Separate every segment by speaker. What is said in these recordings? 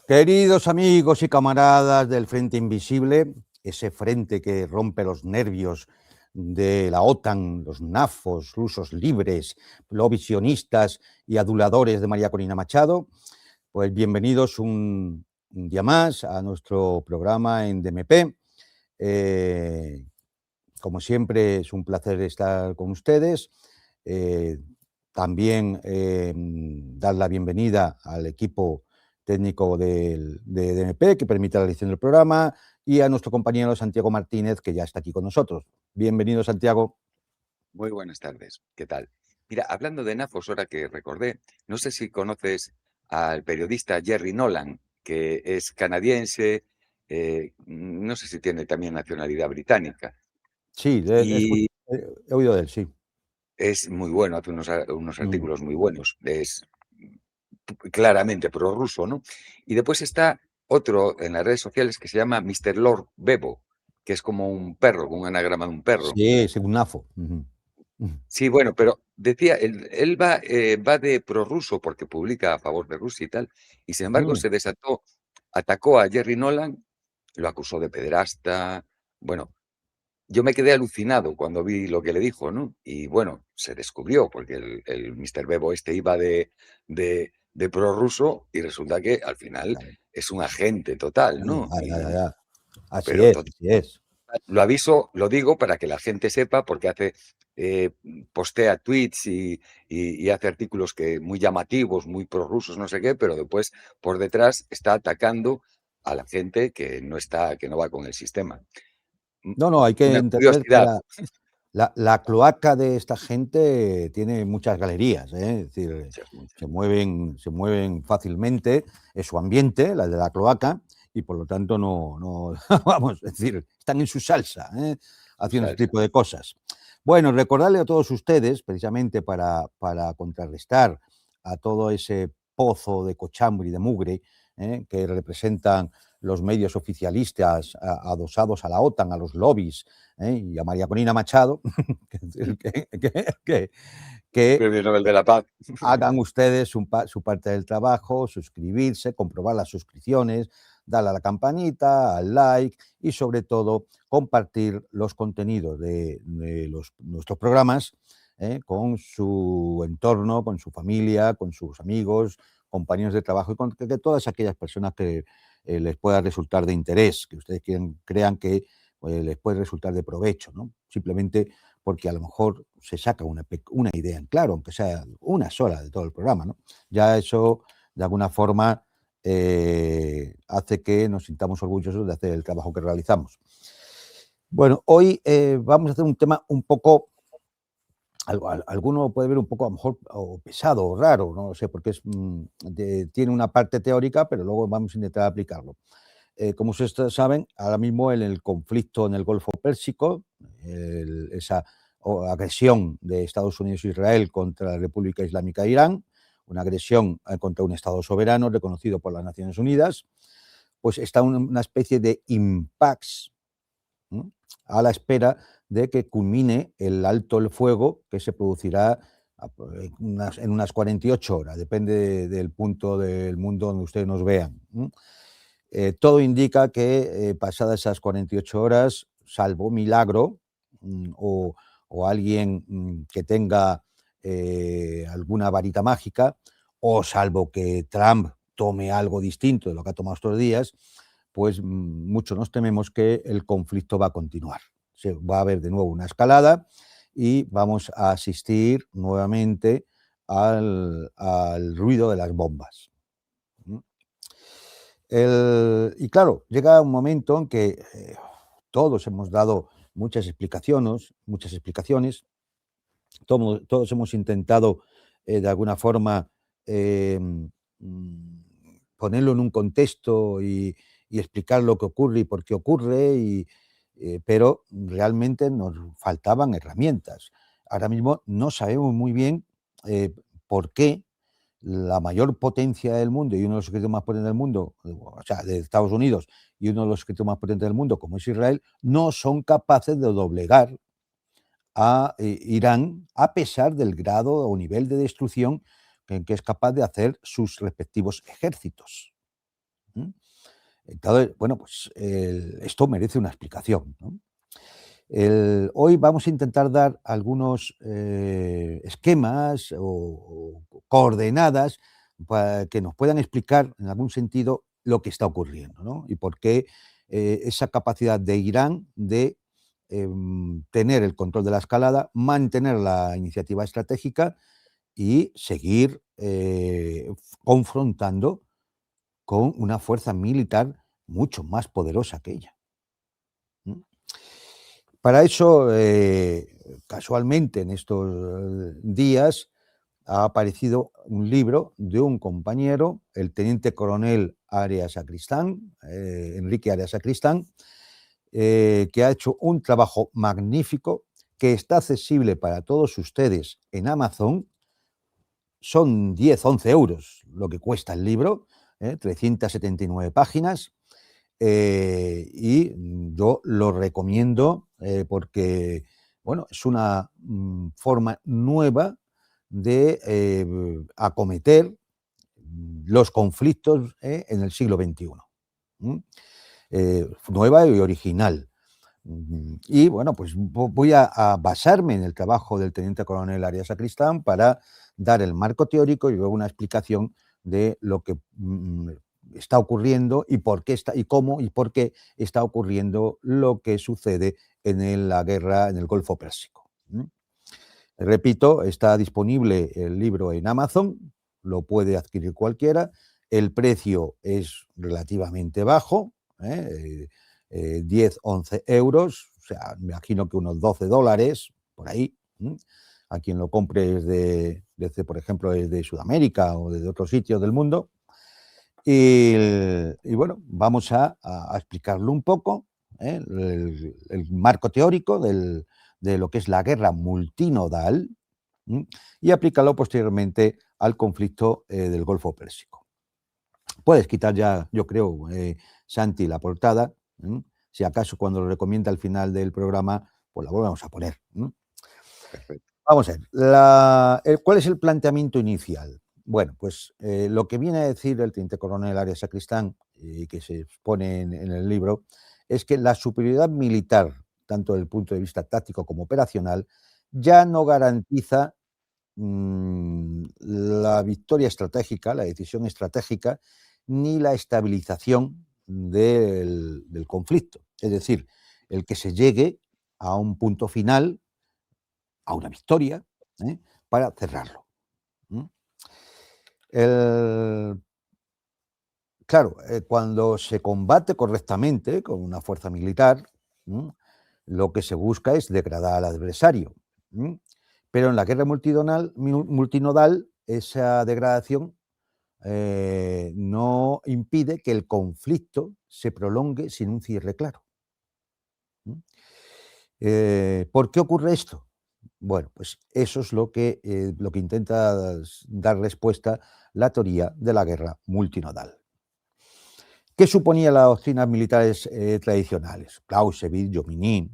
Speaker 1: Queridos amigos y camaradas del Frente Invisible, ese frente que rompe los nervios de la OTAN, los NAFOs, rusos libres, lobisionistas y aduladores de María Corina Machado, pues bienvenidos un día más a nuestro programa en DMP. Como siempre, es un placer estar con ustedes. También dar la bienvenida al equipo técnico de DMP que permite la edición del programa y a nuestro compañero Santiago Martínez, que ya está aquí con nosotros. Bienvenido, Santiago.
Speaker 2: Muy buenas tardes, ¿qué tal? Mira, hablando de NAFOS, ahora que recordé, no sé si conoces al periodista Jerry Nolan, que es canadiense, no sé si tiene también nacionalidad británica,
Speaker 1: Sí,
Speaker 2: y
Speaker 1: he oído de él, sí.
Speaker 2: es muy bueno, hace unos
Speaker 1: Mm.
Speaker 2: artículos muy buenos, es claramente prorruso, ¿no? Y después está otro en las redes sociales que se llama Mr. Lord Bebo, que es como un perro, un anagrama de un perro.
Speaker 1: Sí, sí, un NAFO. Ujú. Ujú.
Speaker 2: Sí, bueno, pero decía, él va de prorruso porque publica a favor de Rusia y tal, y sin embargo
Speaker 1: Mm.
Speaker 2: se desató, atacó a Jerry Nolan, lo acusó de pederasta. Bueno, yo me quedé alucinado cuando vi lo que le dijo, ¿no? Y bueno, se descubrió, porque el Mr. Bebo este iba de prorruso y resulta que al final
Speaker 1: Claro.
Speaker 2: es un agente total, ¿no?
Speaker 1: Ya. Así
Speaker 2: Pero
Speaker 1: es, así es.
Speaker 2: lo aviso, lo digo para que la gente sepa, porque eh, postea tweets y hace artículos que muy llamativos, muy prorrusos, no sé qué, pero después por detrás está atacando a la gente que no va con el sistema. Mm,
Speaker 1: No, no, hay que
Speaker 2: Una
Speaker 1: entender que
Speaker 2: curiosidad.
Speaker 1: la cloaca de esta gente tiene muchas galerías, ¿eh? Es decir,
Speaker 2: Muchas, muchas.
Speaker 1: se mueven fácilmente, es su ambiente, la de la cloaca, y por lo tanto no vamos, es decir, están en su salsa, ¿eh?
Speaker 2: Su
Speaker 1: Haciendo ese
Speaker 2: salsa.
Speaker 1: tipo de cosas. Bueno, recordarle a todos ustedes, precisamente para contrarrestar a todo ese pozo de cochambre y de mugre, que representan los medios oficialistas adosados a la OTAN, a los lobbies, y a María Corina Machado, que
Speaker 2: Premio Nobel de la Paz.
Speaker 1: hagan ustedes su parte del trabajo, suscribirse, comprobar las suscripciones, darle a la campanita, al like y sobre todo compartir los contenidos de nuestros programas con su entorno, con su familia, con sus amigos, compañeros de trabajo y con que todas aquellas personas que les pueda resultar de interés, que ustedes crean que les puede resultar de provecho, ¿no? Simplemente porque a lo mejor se saca una idea en claro, aunque sea una sola de todo el programa, ¿no? Ya eso, de alguna forma, hace que nos sintamos orgullosos de hacer el trabajo que realizamos. Bueno, hoy vamos a hacer un tema un poco, alguno puede ver un poco a lo mejor o pesado o raro, no lo sé, porque tiene una parte teórica, pero luego vamos a intentar aplicarlo. Como ustedes saben, ahora mismo en el conflicto en el Golfo Pérsico, esa agresión de Estados Unidos e Israel contra la República Islámica de Irán, una agresión contra un Estado soberano reconocido por las Naciones Unidas, pues está una especie de impasse, ¿no?, a la espera de que culmine el alto el fuego que se producirá en unas 48 horas, depende del punto del mundo donde ustedes nos vean, ¿no? Todo indica que pasadas esas 48 horas, salvo milagro, o, o alguien que tenga alguna varita mágica, o salvo que Trump tome algo distinto de lo que ha tomado estos días, pues mucho nos tememos que el conflicto va a continuar. Va a haber de nuevo una escalada y vamos a asistir nuevamente al ruido de las bombas. Y claro, llega un momento en que todos hemos dado muchas explicaciones, todos hemos intentado de alguna forma eh, mm, ponerlo en un contexto y explicar lo que ocurre y por qué ocurre, pero realmente nos faltaban herramientas. Ahora mismo no sabemos muy bien por qué la mayor potencia del mundo y uno de los ejércitos más potentes del mundo, o sea, de Estados Unidos, y uno de los ejércitos más potentes del mundo, como es Israel, no son capaces de doblegar a Irán a pesar del grado o nivel de destrucción que es capaz de hacer sus respectivos ejércitos. Entonces, bueno, pues esto merece una explicación, ¿no? Hoy vamos a intentar dar algunos esquemas o coordenadas para que nos puedan explicar en algún sentido lo que está ocurriendo, ¿no? Y por qué esa capacidad de Irán de tener el control de la escalada, mantener la iniciativa estratégica y seguir confrontando con una fuerza militar mucho más poderosa que ella. ¿Mm? Para eso, casualmente en estos días, ha aparecido un libro de un compañero, el teniente coronel Arias Sacristán, Enrique Arias Sacristán, que ha hecho un trabajo magnífico, que está accesible para todos ustedes en Amazon. Son 10, 11 euros lo que cuesta el libro, 379 páginas. Y yo lo recomiendo porque, bueno, es una forma nueva de acometer los conflictos en el siglo XXI. Nueva y original. Y bueno, pues voy a basarme en el trabajo del teniente coronel Arias Sacristán para dar el marco teórico y luego una explicación de lo que está ocurriendo y por qué está y cómo y por qué está ocurriendo lo que sucede en la guerra en el Golfo Pérsico. Repito, está disponible el libro en Amazon, lo puede adquirir cualquiera, el precio es relativamente bajo, 10, 11 euros, o sea, me imagino que unos $12 por ahí. A quien lo compre desde, por ejemplo, desde Sudamérica o desde otros sitios del mundo. Y bueno, vamos a explicarlo un poco, el marco teórico de lo que es la guerra multinodal y aplicarlo posteriormente al conflicto del Golfo Pérsico. Puedes quitar ya, yo creo, Santi, la portada. Si acaso cuando lo recomienda al final del programa, pues la volvemos a poner.
Speaker 2: Perfecto.
Speaker 1: Vamos a ver, ¿cuál es el planteamiento inicial? Bueno, pues lo que viene a decir el teniente coronel Arias Sacristán, y que se expone en el libro, es que la superioridad militar, tanto desde el punto de vista táctico como operacional, ya no garantiza la victoria estratégica, la decisión estratégica, ni la estabilización del conflicto. Es decir, el que se llegue a un punto final, a una victoria, para cerrarlo. Claro, cuando se combate correctamente con una fuerza militar, lo que se busca es degradar al adversario. Pero en la guerra multinodal, esa degradación no impide que el conflicto se prolongue sin un cierre claro. ¿Por qué ocurre esto? Bueno, pues eso es lo que intenta dar respuesta la teoría de la guerra multinodal. ¿Qué suponía las doctrinas militares tradicionales? Clausewitz, Jomini,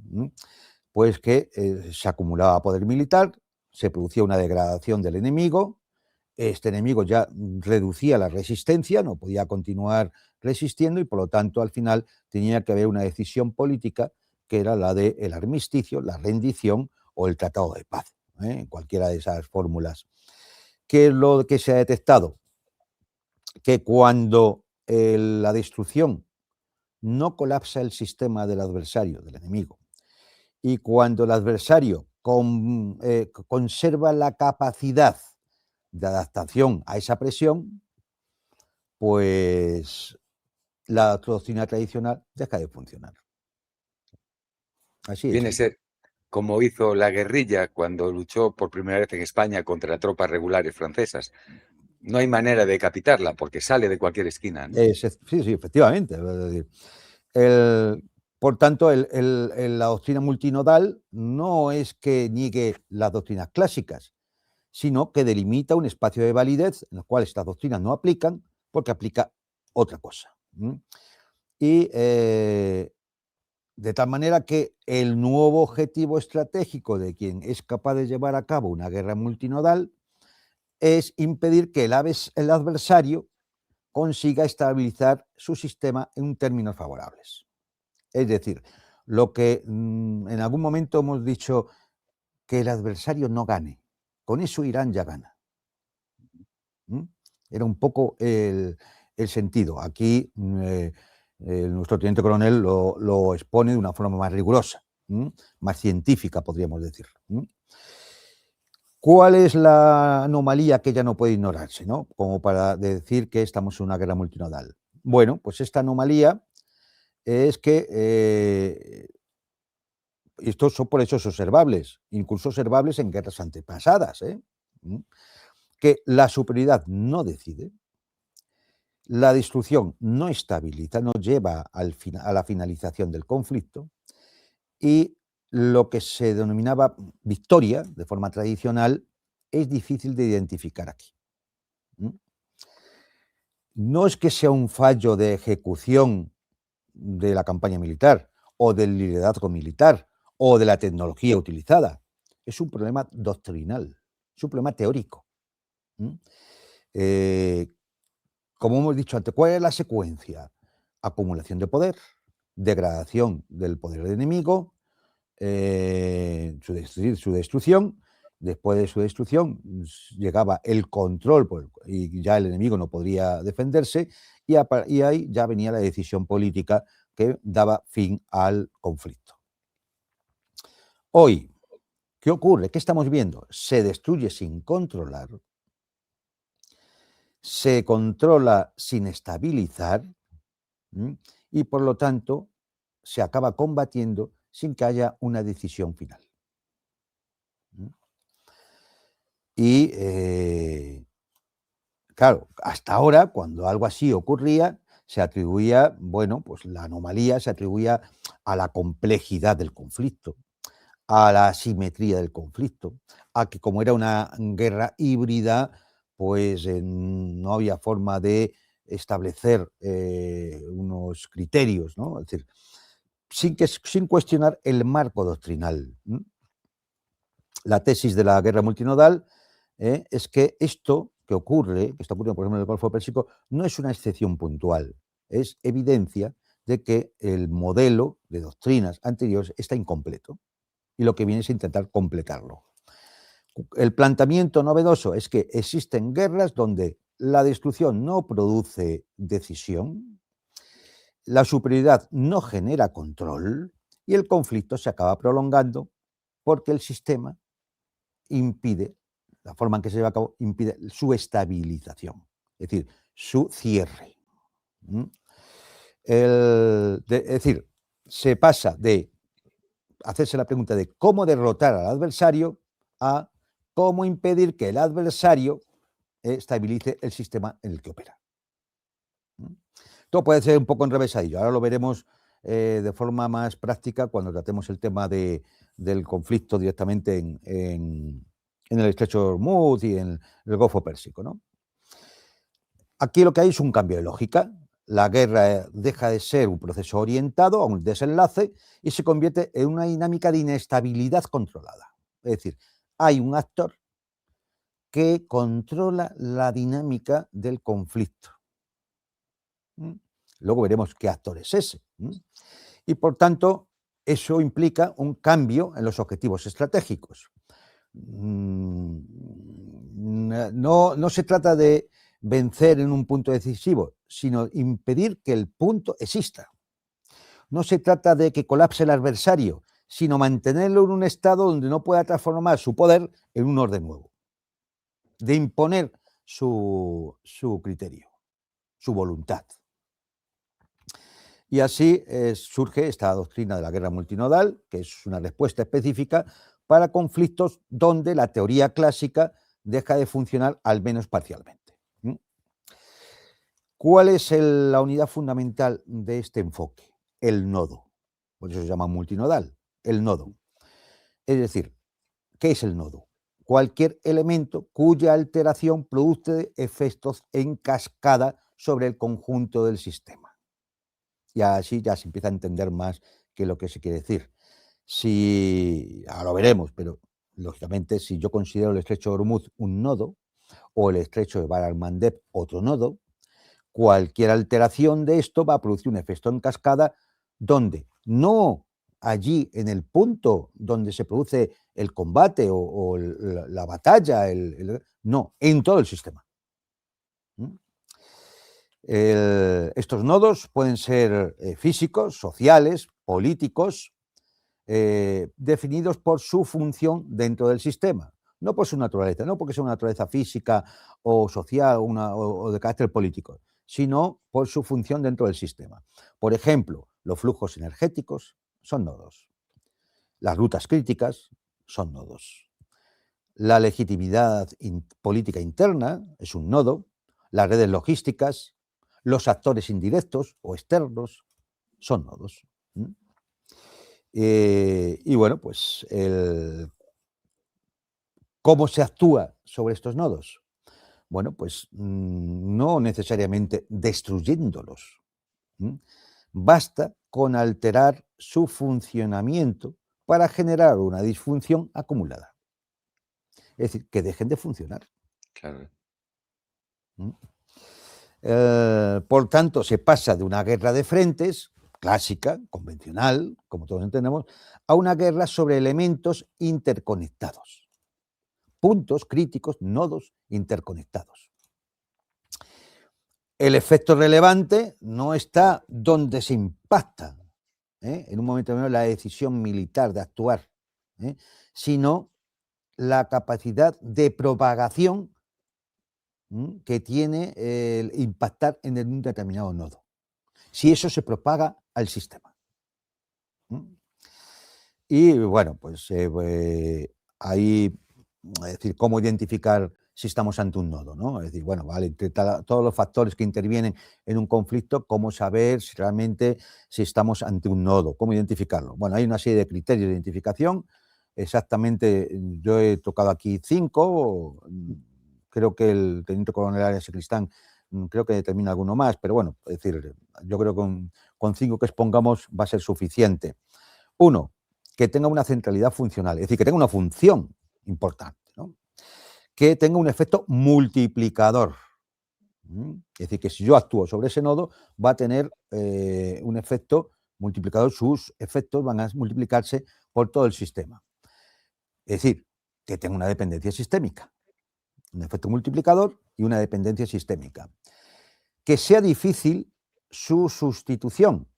Speaker 1: pues que se acumulaba poder militar, se producía una degradación del enemigo, este enemigo ya reducía la resistencia, no podía continuar resistiendo y por lo tanto al final tenía que haber una decisión política que era la del armisticio, la rendición o el tratado de paz, en cualquiera de esas fórmulas. ¿Qué es lo que se ha detectado? Que cuando la destrucción no colapsa el sistema del adversario, del enemigo, y cuando el adversario conserva la capacidad de adaptación a esa presión, pues la doctrina tradicional deja de funcionar. Así
Speaker 2: Viene a
Speaker 1: es.
Speaker 2: ser como hizo la guerrilla cuando luchó por primera vez en España contra tropas regulares francesas. No hay manera de decapitarla porque sale de cualquier esquina, ¿no?
Speaker 1: Sí, sí, efectivamente. Es decir, por tanto, la doctrina multinodal no es que niegue las doctrinas clásicas, sino que delimita un espacio de validez en el cual estas doctrinas no aplican porque aplica otra cosa. Y de tal manera que el nuevo objetivo estratégico de quien es capaz de llevar a cabo una guerra multinodal es impedir que el adversario consiga estabilizar su sistema en términos favorables. Es decir, lo que en algún momento hemos dicho, que el adversario no gane. Con eso Irán ya gana. Era un poco el sentido. Aquí nuestro teniente coronel lo expone de una forma más rigurosa, más científica, podríamos decir. ¿Cuál es la anomalía que ya no puede ignorarse, ¿no? Como para decir que estamos en una guerra multinodal? Bueno, pues esta anomalía es que estos son por hechos observables, incluso observables en guerras antepasadas, que la superioridad no decide, la destrucción no estabiliza, no lleva a la finalización del conflicto, y lo que se denominaba victoria de forma tradicional es difícil de identificar aquí. No es que sea un fallo de ejecución de la campaña militar o del liderazgo militar o de la tecnología utilizada, es un problema doctrinal, es un problema teórico. Como hemos dicho antes, ¿cuál es la secuencia? Acumulación de poder, degradación del poder del enemigo, su destrucción. Después de su destrucción llegaba el control y ya el enemigo no podría defenderse, y ahí ya venía la decisión política que daba fin al conflicto. Hoy, ¿qué ocurre? ¿Qué estamos viendo? Se destruye sin controlar, se controla sin estabilizar, y por lo tanto se acaba combatiendo sin que haya una decisión final. Y claro, hasta ahora, cuando algo así ocurría, se atribuía, bueno, pues la anomalía se atribuía a la complejidad del conflicto, a la asimetría del conflicto, a que como era una guerra híbrida, pues no había forma de establecer unos criterios, ¿no? Es decir, sin cuestionar el marco doctrinal. La tesis de la guerra multinodal es que esto que ocurre, que está ocurriendo, por ejemplo, en el Golfo Pérsico, no es una excepción puntual, es evidencia de que el modelo de doctrinas anteriores está incompleto y lo que viene es intentar completarlo. El planteamiento novedoso es que existen guerras donde la destrucción no produce decisión, la superioridad no genera control y el conflicto se acaba prolongando porque el sistema impide, la forma en que se lleva a cabo, impide su estabilización, es decir, su cierre. Es decir, se pasa de hacerse la pregunta de cómo derrotar al adversario a cómo impedir que el adversario estabilice el sistema en el que opera. Esto puede ser un poco enrevesadillo, ahora lo veremos de forma más práctica cuando tratemos el tema del conflicto directamente en el estrecho de Hormuz y en el Golfo Pérsico, ¿no? Aquí lo que hay es un cambio de lógica. La guerra deja de ser un proceso orientado a un desenlace y se convierte en una dinámica de inestabilidad controlada. Es decir, hay un actor que controla la dinámica del conflicto. Luego veremos qué actor es ese. Y por tanto, eso implica un cambio en los objetivos estratégicos. No se trata de vencer en un punto decisivo, sino impedir que el punto exista. No se trata de que colapse el adversario, sino mantenerlo en un estado donde no pueda transformar su poder en un orden nuevo, de imponer su criterio, su voluntad. Y así surge esta doctrina de la guerra multinodal, que es una respuesta específica para conflictos donde la teoría clásica deja de funcionar al menos parcialmente. ¿Cuál es la unidad fundamental de este enfoque? El nodo. Por eso se llama multinodal, el nodo. Es decir, ¿qué es el nodo? Cualquier elemento cuya alteración produce efectos en cascada sobre el conjunto del sistema. Y así ya se empieza a entender más qué es lo que se quiere decir. Ahora lo veremos, pero lógicamente si yo considero el estrecho de Hormuz un nodo o el estrecho de Bab el-Mandeb otro nodo, cualquier alteración de esto va a producir un efecto en cascada donde no allí en el punto donde se produce el combate o la batalla, no, en todo el sistema. Estos nodos pueden ser físicos, sociales, políticos, definidos por su función dentro del sistema, no por su naturaleza, no porque sea una naturaleza física o social o de carácter político, sino por su función dentro del sistema. Por ejemplo, los flujos energéticos son nodos, las rutas críticas son nodos, la legitimidad política interna es un nodo, las redes logísticas, los actores indirectos o externos son nodos. Y bueno, pues ¿cómo se actúa sobre estos nodos? Bueno, pues no necesariamente destruyéndolos. Basta con alterar su funcionamiento para generar una disfunción acumulada. Es decir, que dejen de funcionar.
Speaker 2: Claro.
Speaker 1: Por tanto, se pasa de una guerra de frentes clásica, convencional, como todos entendemos, a una guerra sobre elementos interconectados. Puntos críticos, nodos interconectados. El efecto relevante no está donde se impacta, en un momento dado la decisión militar de actuar, sino la capacidad de propagación que tiene el impactar en un determinado nodo. Si eso se propaga al sistema. Y bueno, pues ahí, es decir, cómo identificar si estamos ante un nodo, ¿no? Es decir, bueno, vale, entre todos los factores que intervienen en un conflicto, cómo saber si realmente si estamos ante un nodo, cómo identificarlo. Bueno, hay una serie de criterios de identificación, exactamente, yo he tocado aquí 5, creo que el teniente coronel Arias Sacristán creo que determina alguno más, pero bueno, es decir, yo creo que con 5 que expongamos va a ser suficiente. 1, que tenga una centralidad funcional, es decir, que tenga una función importante, ¿no? Que tenga un efecto multiplicador. Es decir, que si yo actúo sobre ese nodo, va a tener un efecto multiplicador, sus efectos van a multiplicarse por todo el sistema. Es decir, que tenga una dependencia sistémica, un efecto multiplicador y una dependencia sistémica. Que sea difícil su sustitución,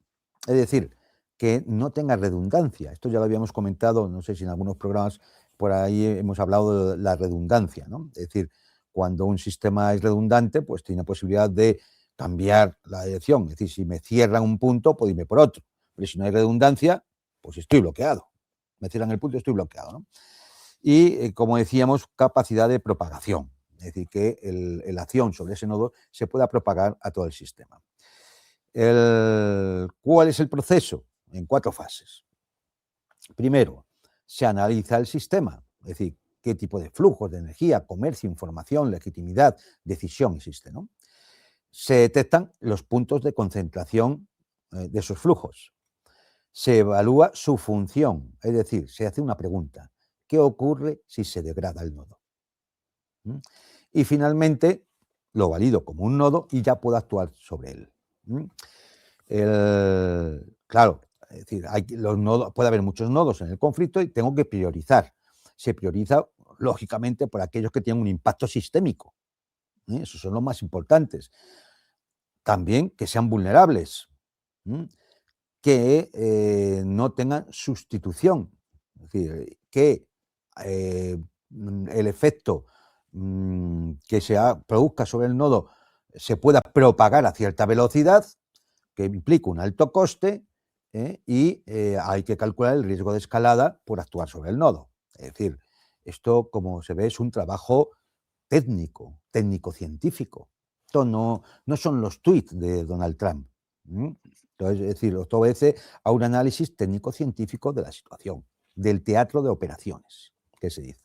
Speaker 1: es decir, que no tenga redundancia. Esto ya lo habíamos comentado, no sé si en algunos programas por ahí hemos hablado de la redundancia, ¿no? Es decir, cuando un sistema es redundante, pues tiene posibilidad de cambiar la dirección. Es decir, si me cierran un punto, puedo irme por otro. Pero si no hay redundancia, pues estoy bloqueado. Me cierran el punto y estoy bloqueado, ¿no? Y, como decíamos, capacidad de propagación. Es decir, que la acción sobre ese nodo se pueda propagar a todo el sistema. ¿Cuál es el proceso? En 4 fases. Primero, se analiza el sistema, es decir, qué tipo de flujos de energía, comercio, información, legitimidad, decisión existe, ¿no? Se detectan los puntos de concentración de esos flujos. Se evalúa su función, es decir, se hace una pregunta: ¿qué ocurre si se degrada el nodo? Y finalmente lo valido como un nodo y ya puedo actuar sobre él. Claro, es decir, puede haber muchos nodos en el conflicto y tengo que priorizar. Se prioriza, lógicamente, por aquellos que tienen un impacto sistémico. Esos son los más importantes. También que sean vulnerables, que no tengan sustitución. Es decir, que el efecto que se produzca sobre el nodo se pueda propagar a cierta velocidad, que implica un alto coste, y hay que calcular el riesgo de escalada por actuar sobre el nodo. Es decir, esto, como se ve, es un trabajo técnico-científico. Esto no son los tweets de Donald Trump. Entonces, es decir, esto obedece a un análisis técnico-científico de la situación, del teatro de operaciones, que se dice.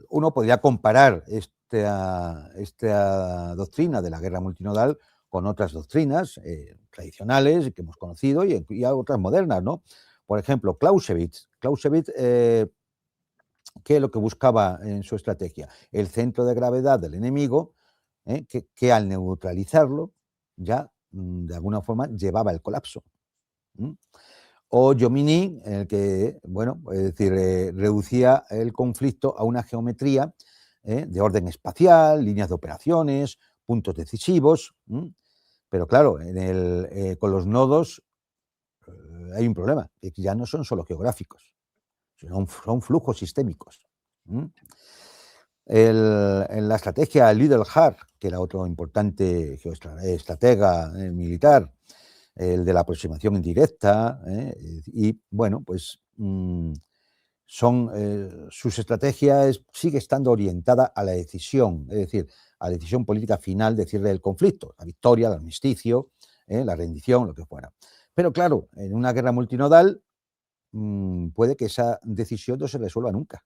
Speaker 1: Uno podría comparar esta doctrina de la guerra multinodal con otras doctrinas tradicionales que hemos conocido y otras modernas, ¿no? Por ejemplo, Clausewitz, ¿qué es lo que buscaba en su estrategia? El centro de gravedad del enemigo que al neutralizarlo ya de alguna forma llevaba el colapso. O Jomini, en el que, bueno, es decir, reducía el conflicto a una geometría de orden espacial, líneas de operaciones, puntos decisivos. Pero claro, con los nodos hay un problema, que ya no son solo geográficos, son flujos sistémicos. En la estrategia Little Hart, que era otro importante estratega militar, el de la aproximación indirecta, y bueno, pues sus estrategias sigue estando orientada a la decisión, es decir, a la decisión política final de cierre del conflicto, la victoria, el armisticio, la rendición, lo que fuera. Pero claro, en una guerra multinodal puede que esa decisión no se resuelva nunca.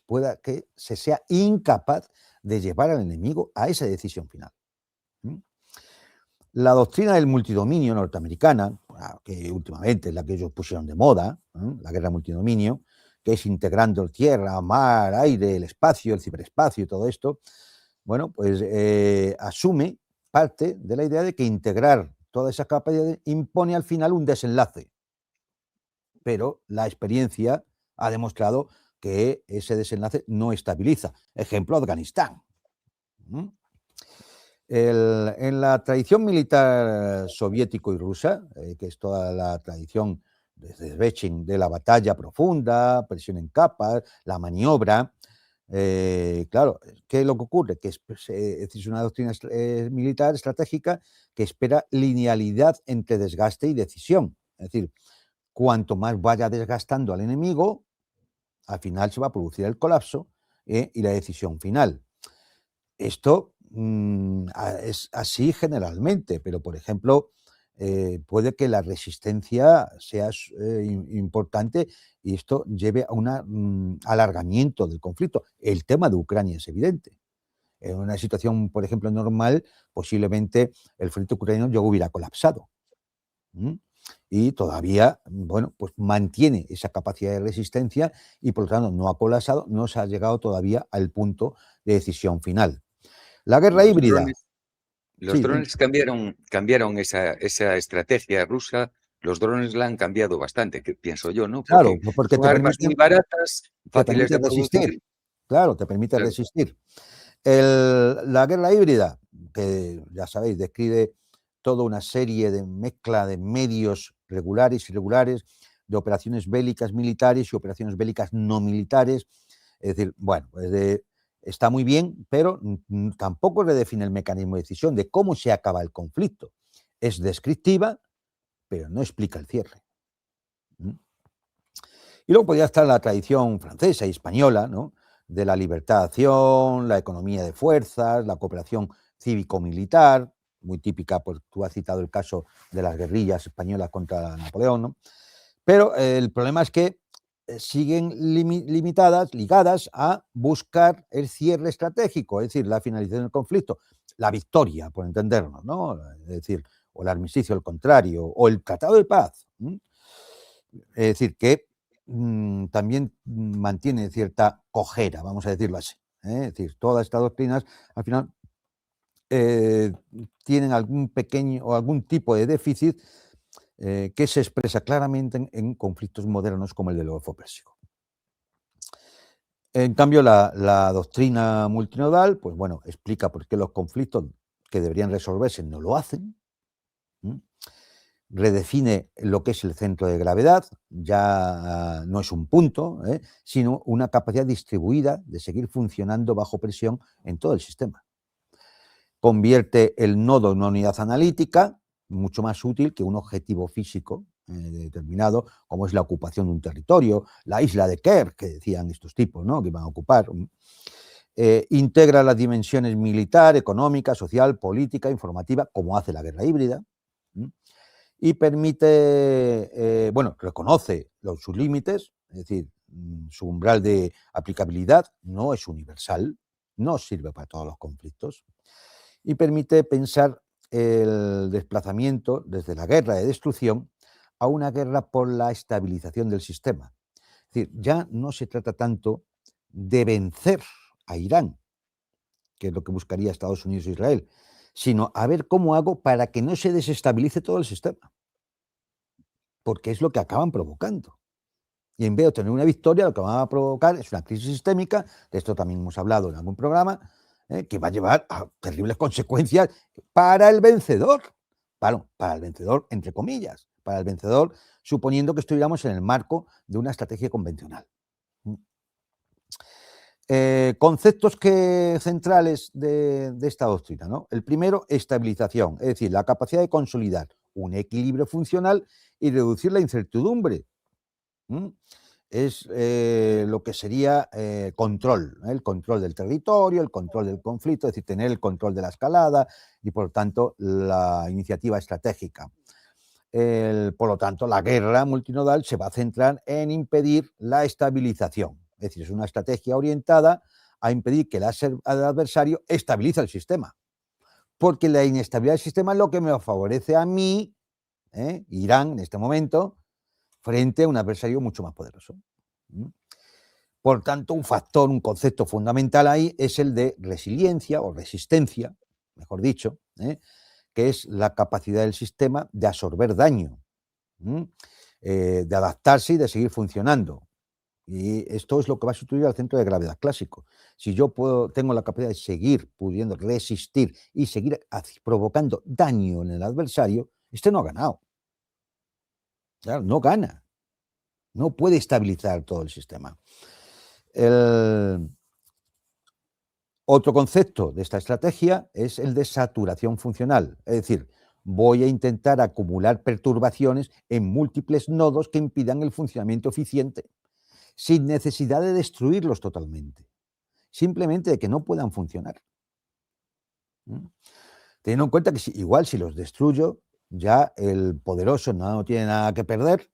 Speaker 1: Pueda que se sea incapaz de llevar al enemigo a esa decisión final. La doctrina del multidominio norteamericana, que últimamente es la que ellos pusieron de moda, la guerra multidominio, que es integrando tierra, mar, aire, el espacio, el ciberespacio y todo esto, bueno, pues asume parte de la idea de que integrar toda esa capacidad impone al final un desenlace. Pero la experiencia ha demostrado que ese desenlace no estabiliza. Ejemplo, Afganistán. En la tradición militar soviético y rusa, que es toda la tradición desde Bechin de la batalla profunda, presión en capas, la maniobra, claro, ¿qué es lo que ocurre? Que es una doctrina militar estratégica que espera linealidad entre desgaste y decisión. Es decir, cuanto más vaya desgastando al enemigo, al final se va a producir el colapso y la decisión final. Esto es así generalmente, pero por ejemplo, puede que la resistencia sea importante y esto lleve a un alargamiento del conflicto. El tema de Ucrania es evidente. En una situación, por ejemplo, normal, posiblemente el frente ucraniano ya hubiera colapsado. Y todavía, bueno, pues mantiene esa capacidad de resistencia y por lo tanto no ha colapsado, no se ha llegado todavía al punto de decisión final. La guerra
Speaker 2: Los
Speaker 1: híbrida.
Speaker 2: drones, los
Speaker 1: Sí,
Speaker 2: drones cambiaron esa estrategia rusa. Los drones la han cambiado bastante, que pienso yo, ¿no?
Speaker 1: claro,
Speaker 2: Porque
Speaker 1: porque
Speaker 2: son armas muy baratas,
Speaker 1: te
Speaker 2: fáciles
Speaker 1: permite
Speaker 2: de
Speaker 1: resistir.
Speaker 2: producir.
Speaker 1: Claro, te permite
Speaker 2: Claro.
Speaker 1: resistir. La guerra híbrida, que ya sabéis, describe toda una serie de mezcla de medios regulares y irregulares, de operaciones bélicas militares y operaciones bélicas no militares. Es decir, bueno, pues está muy bien, pero tampoco redefine el mecanismo de decisión de cómo se acaba el conflicto. Es descriptiva, pero no explica el cierre. Y luego podría estar la tradición francesa y española, ¿no? De la libertad de acción, la economía de fuerzas, la cooperación cívico-militar, muy típica, pues tú has citado el caso de las guerrillas españolas contra Napoleón, ¿no? Pero el problema es que siguen ligadas a buscar el cierre estratégico, es decir, la finalización del conflicto, la victoria, por entendernos, ¿no? Es decir, o el armisticio, al contrario, o el tratado de paz. Es decir, que también mantiene cierta cojera, vamos a decirlo así. Es decir, todas estas doctrinas al final tienen algún pequeño o algún tipo de déficit que se expresa claramente en conflictos modernos como el del Golfo Pérsico. En cambio, la doctrina multinodal, pues bueno, explica por qué los conflictos que deberían resolverse no lo hacen. Redefine lo que es el centro de gravedad, ya no es un punto, sino una capacidad distribuida de seguir funcionando bajo presión en todo el sistema. Convierte el nodo en una unidad analítica, mucho más útil que un objetivo físico determinado, como es la ocupación de un territorio, la isla de Kerr, que decían estos tipos, ¿no? Que iban a ocupar. Integra las dimensiones militar, económica, social, política, informativa, como hace la guerra híbrida. Y permite, bueno, reconoce sus límites, es decir, su umbral de aplicabilidad no es universal, no sirve para todos los conflictos, y permite pensar el desplazamiento desde la guerra de destrucción a una guerra por la estabilización del sistema. Es decir, ya no se trata tanto de vencer a Irán, que es lo que buscaría Estados Unidos e Israel, sino a ver cómo hago para que no se desestabilice todo el sistema, porque es lo que acaban provocando. Y en vez de tener una victoria, lo que van a provocar es una crisis sistémica, de esto también hemos hablado en algún programa, que va a llevar a terribles consecuencias para el vencedor. Para el vencedor, entre comillas, para el vencedor, suponiendo que estuviéramos en el marco de una estrategia convencional. Conceptos centrales de esta doctrina, ¿no? El primero, estabilización, es decir, la capacidad de consolidar un equilibrio funcional y reducir la incertidumbre. Es lo que sería control, el control del territorio, el control del conflicto, es decir, tener el control de la escalada y, por lo tanto, la iniciativa estratégica. Por lo tanto, la guerra multinodal se va a centrar en impedir la estabilización. Es decir, es una estrategia orientada a impedir que el adversario estabilice el sistema. Porque la inestabilidad del sistema es lo que me favorece a mí, Irán, en este momento, frente a un adversario mucho más poderoso. Por tanto, un concepto fundamental ahí es el de resiliencia o resistencia, mejor dicho, que es la capacidad del sistema de absorber daño, de adaptarse y de seguir funcionando. Y esto es lo que va a sustituir al centro de gravedad clásico. Si yo tengo la capacidad de seguir pudiendo resistir y seguir provocando daño en el adversario, este no ha ganado. Claro, no gana. No puede estabilizar todo el sistema. Otro concepto de esta estrategia es el de saturación funcional, es decir, voy a intentar acumular perturbaciones en múltiples nodos que impidan el funcionamiento eficiente, sin necesidad de destruirlos totalmente, simplemente de que no puedan funcionar. Teniendo en cuenta que igual si los destruyo, ya el poderoso no tiene nada que perder,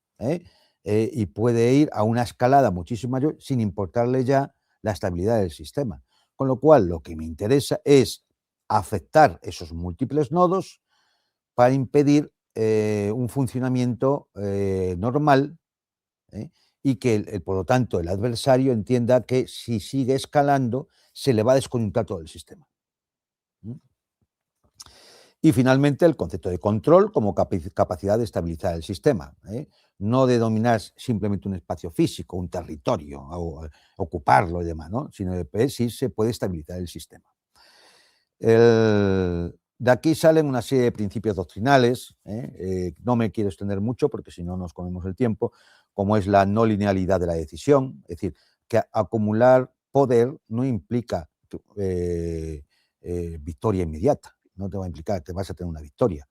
Speaker 1: y puede ir a una escalada muchísimo mayor sin importarle ya la estabilidad del sistema. Con lo cual, lo que me interesa es afectar esos múltiples nodos para impedir un funcionamiento normal, y que, por lo tanto, el adversario entienda que si sigue escalando, se le va a desconectar todo el sistema. Y finalmente el concepto de control como capacidad de estabilizar el sistema, no de dominar simplemente un espacio físico, un territorio, o ocuparlo y demás, ¿no? Sino de ver si se puede estabilizar el sistema. De aquí salen una serie de principios doctrinales, no me quiero extender mucho porque si no nos comemos el tiempo, como es la no linealidad de la decisión, es decir, que acumular poder no implica victoria inmediata. No te va a implicar que vas a tener una victoria,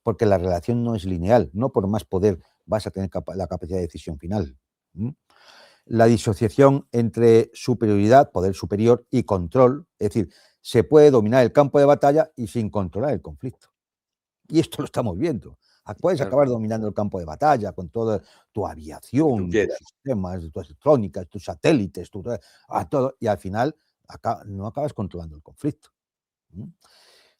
Speaker 1: porque la relación no es lineal, no por más poder vas a tener la capacidad de decisión final. La disociación entre superioridad, poder superior, y control, es decir, se puede dominar el campo de batalla y sin controlar el conflicto. Y esto lo estamos viendo. Puedes acabar dominando el campo de batalla con toda tu aviación, tus sistemas, tus electrónicas, tus satélites, todo, y al final no acabas controlando el conflicto.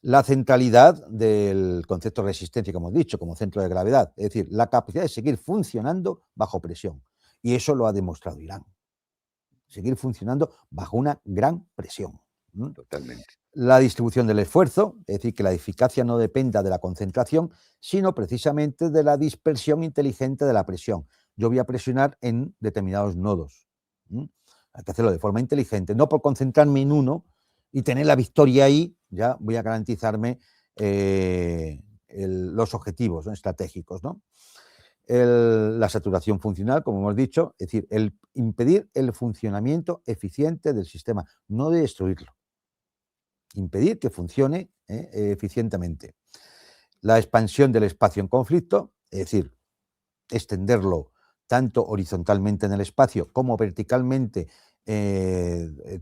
Speaker 1: La centralidad del concepto de resistencia, como hemos dicho, como centro de gravedad, es decir, la capacidad de seguir funcionando bajo presión. Y eso lo ha demostrado Irán. Seguir funcionando bajo una gran presión.
Speaker 2: Totalmente.
Speaker 1: La distribución del esfuerzo, es decir, que la eficacia no dependa de la concentración, sino precisamente de la dispersión inteligente de la presión. Yo voy a presionar en determinados nodos. Hay que hacerlo de forma inteligente, no por concentrarme en uno y tener la victoria ahí, ya voy a garantizarme los objetivos, ¿no?, estratégicos, ¿no? La saturación funcional, como hemos dicho, es decir, el impedir el funcionamiento eficiente del sistema, no de destruirlo. Impedir que funcione eficientemente. La expansión del espacio en conflicto, es decir, extenderlo tanto horizontalmente en el espacio como verticalmente,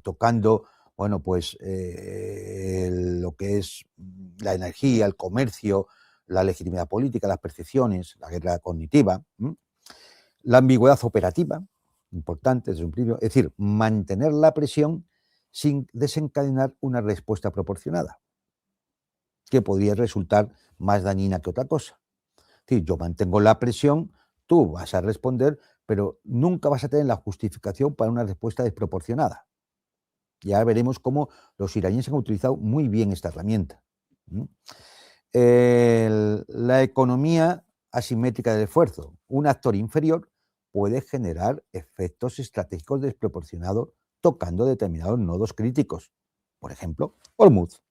Speaker 1: tocando, bueno, pues lo que es la energía, el comercio, la legitimidad política, las percepciones, la guerra cognitiva. La ambigüedad operativa, importante desde un principio, es decir, mantener la presión sin desencadenar una respuesta proporcionada, que podría resultar más dañina que otra cosa. Es decir, yo mantengo la presión, tú vas a responder, pero nunca vas a tener la justificación para una respuesta desproporcionada. Ya veremos cómo los iraníes han utilizado muy bien esta herramienta. La economía asimétrica del esfuerzo. Un actor inferior puede generar efectos estratégicos desproporcionados tocando determinados nodos críticos. Por ejemplo, Hormuz.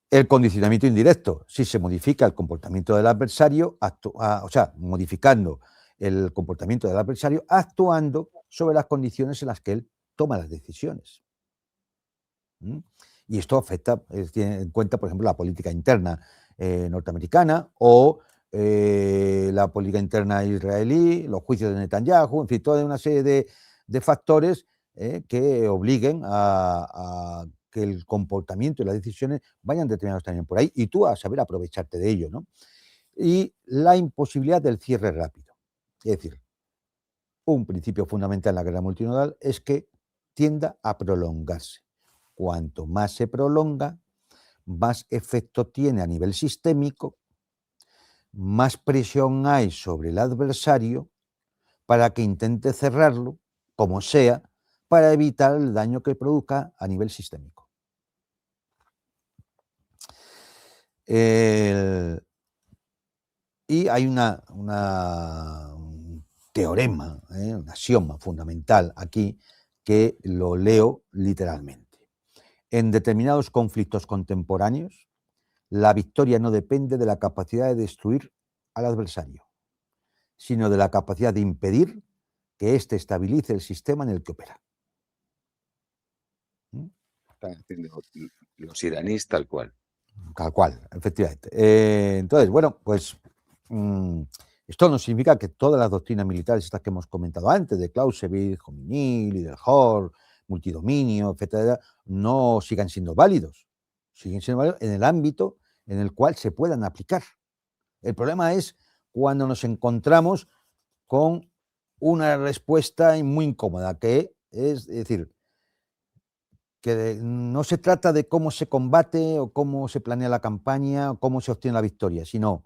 Speaker 1: El condicionamiento indirecto. Si se modifica el comportamiento del adversario, o sea, modificando el comportamiento del adversario, actuando sobre las condiciones en las que él toma las decisiones. Y esto afecta, tiene en cuenta, por ejemplo, la política interna norteamericana o la política interna israelí, los juicios de Netanyahu, en fin, toda una serie de factores que obliguen a que el comportamiento y las decisiones vayan determinados también por ahí y tú a saber aprovecharte de ello, ¿no? Y la imposibilidad del cierre rápido. Es decir, un principio fundamental en la guerra multinodal es que tienda a prolongarse. Cuanto más se prolonga, más efecto tiene a nivel sistémico, más presión hay sobre el adversario para que intente cerrarlo, como sea, para evitar el daño que produzca a nivel sistémico. Y hay un teorema, un axioma fundamental aquí, que lo leo literalmente. En determinados conflictos contemporáneos, la victoria no depende de la capacidad de destruir al adversario, sino de la capacidad de impedir que éste estabilice el sistema en el que opera.
Speaker 2: Están haciendo los iraníes tal cual.
Speaker 1: Tal cual, efectivamente. Entonces, bueno, pues esto no significa que todas las doctrinas militares, estas que hemos comentado antes, de Clausewitz, Jomini, Liderhor, multidominio, etcétera, no sigan siendo válidos. Siguen siendo válidos en el ámbito en el cual se puedan aplicar. El problema es cuando nos encontramos con una respuesta muy incómoda, que es decir, que no se trata de cómo se combate o cómo se planea la campaña o cómo se obtiene la victoria, sino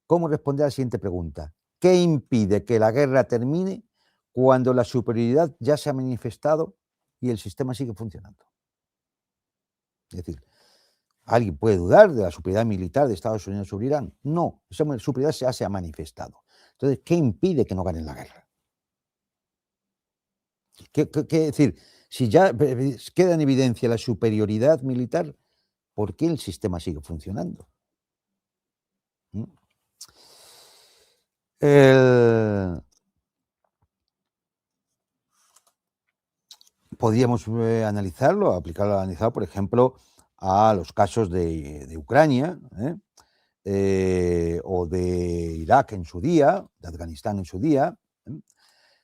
Speaker 1: cómo responder a la siguiente pregunta. ¿Qué impide que la guerra termine cuando la superioridad ya se ha manifestado y el sistema sigue funcionando? Es decir, ¿alguien puede dudar de la superioridad militar de Estados Unidos sobre Irán? No, esa superioridad ya se ha manifestado. Entonces, ¿qué impide que no ganen la guerra? ¿Qué decir? Si ya queda en evidencia la superioridad militar, ¿por qué el sistema sigue funcionando? Podríamos analizarlo, analizar, por ejemplo, a los casos de Ucrania o de Irak en su día, de Afganistán en su día.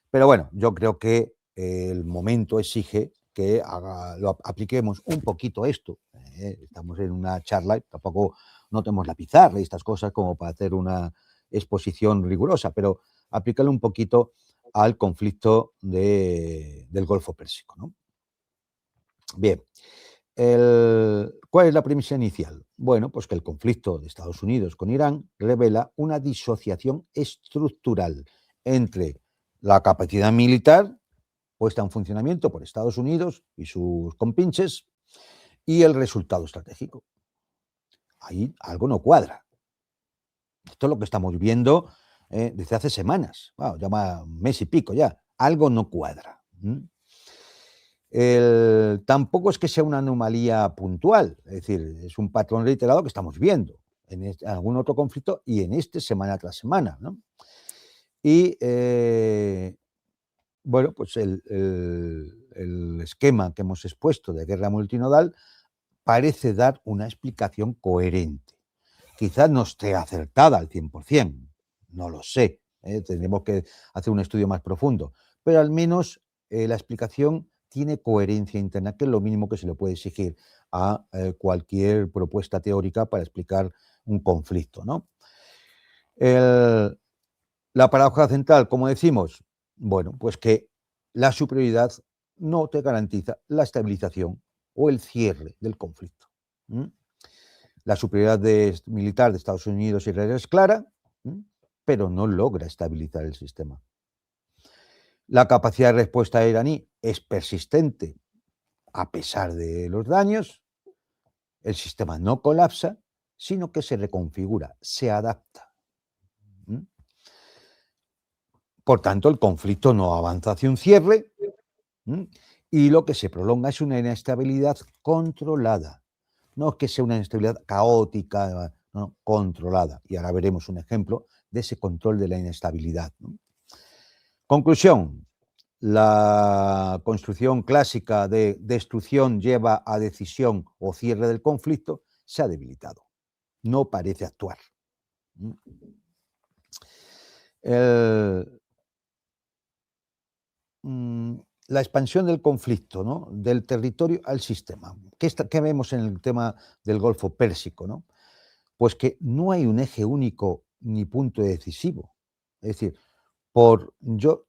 Speaker 1: Pero bueno, yo creo que el momento exige que lo apliquemos un poquito esto. Estamos en una charla, tampoco no tenemos la pizarra y estas cosas como para hacer una exposición rigurosa, pero aplicarlo un poquito al conflicto del Golfo Pérsico, ¿no? Bien, ¿cuál es la premisa inicial? Bueno, pues que el conflicto de Estados Unidos con Irán revela una disociación estructural entre la capacidad militar puesta en funcionamiento por Estados Unidos y sus compinches y el resultado estratégico. Ahí algo no cuadra. Esto es lo que estamos viendo desde hace semanas, wow, ya un mes y pico ya. Algo no cuadra. Tampoco es que sea una anomalía puntual, es decir, es un patrón reiterado que estamos viendo en algún otro conflicto y en este semana tras semana, ¿no? Y bueno, pues el esquema que hemos expuesto de guerra multinodal parece dar una explicación coherente. Quizás no esté acertada al 100%, no lo sé, tendremos que hacer un estudio más profundo, pero al menos la explicación tiene coherencia interna, que es lo mínimo que se le puede exigir a cualquier propuesta teórica para explicar un conflicto, ¿no? La paradoja central, como decimos, bueno, pues que la superioridad no te garantiza la estabilización o el cierre del conflicto. La superioridad militar de Estados Unidos y Israel es clara, pero no logra estabilizar el sistema. La capacidad de respuesta iraní es persistente a pesar de los daños, el sistema no colapsa, sino que se reconfigura, se adapta. ¿Mm? Por tanto, el conflicto no avanza hacia un cierre, y lo que se prolonga es una inestabilidad controlada. No es que sea una inestabilidad caótica, no, controlada. Y ahora veremos un ejemplo de ese control de la inestabilidad, ¿no? Conclusión. La construcción clásica de destrucción lleva a decisión o cierre del conflicto se ha debilitado. No parece actuar. La expansión del conflicto, ¿no? Del territorio al sistema. ¿Qué vemos en el tema del Golfo Pérsico, ¿no? Pues que no hay un eje único ni punto decisivo. Es decir, por yo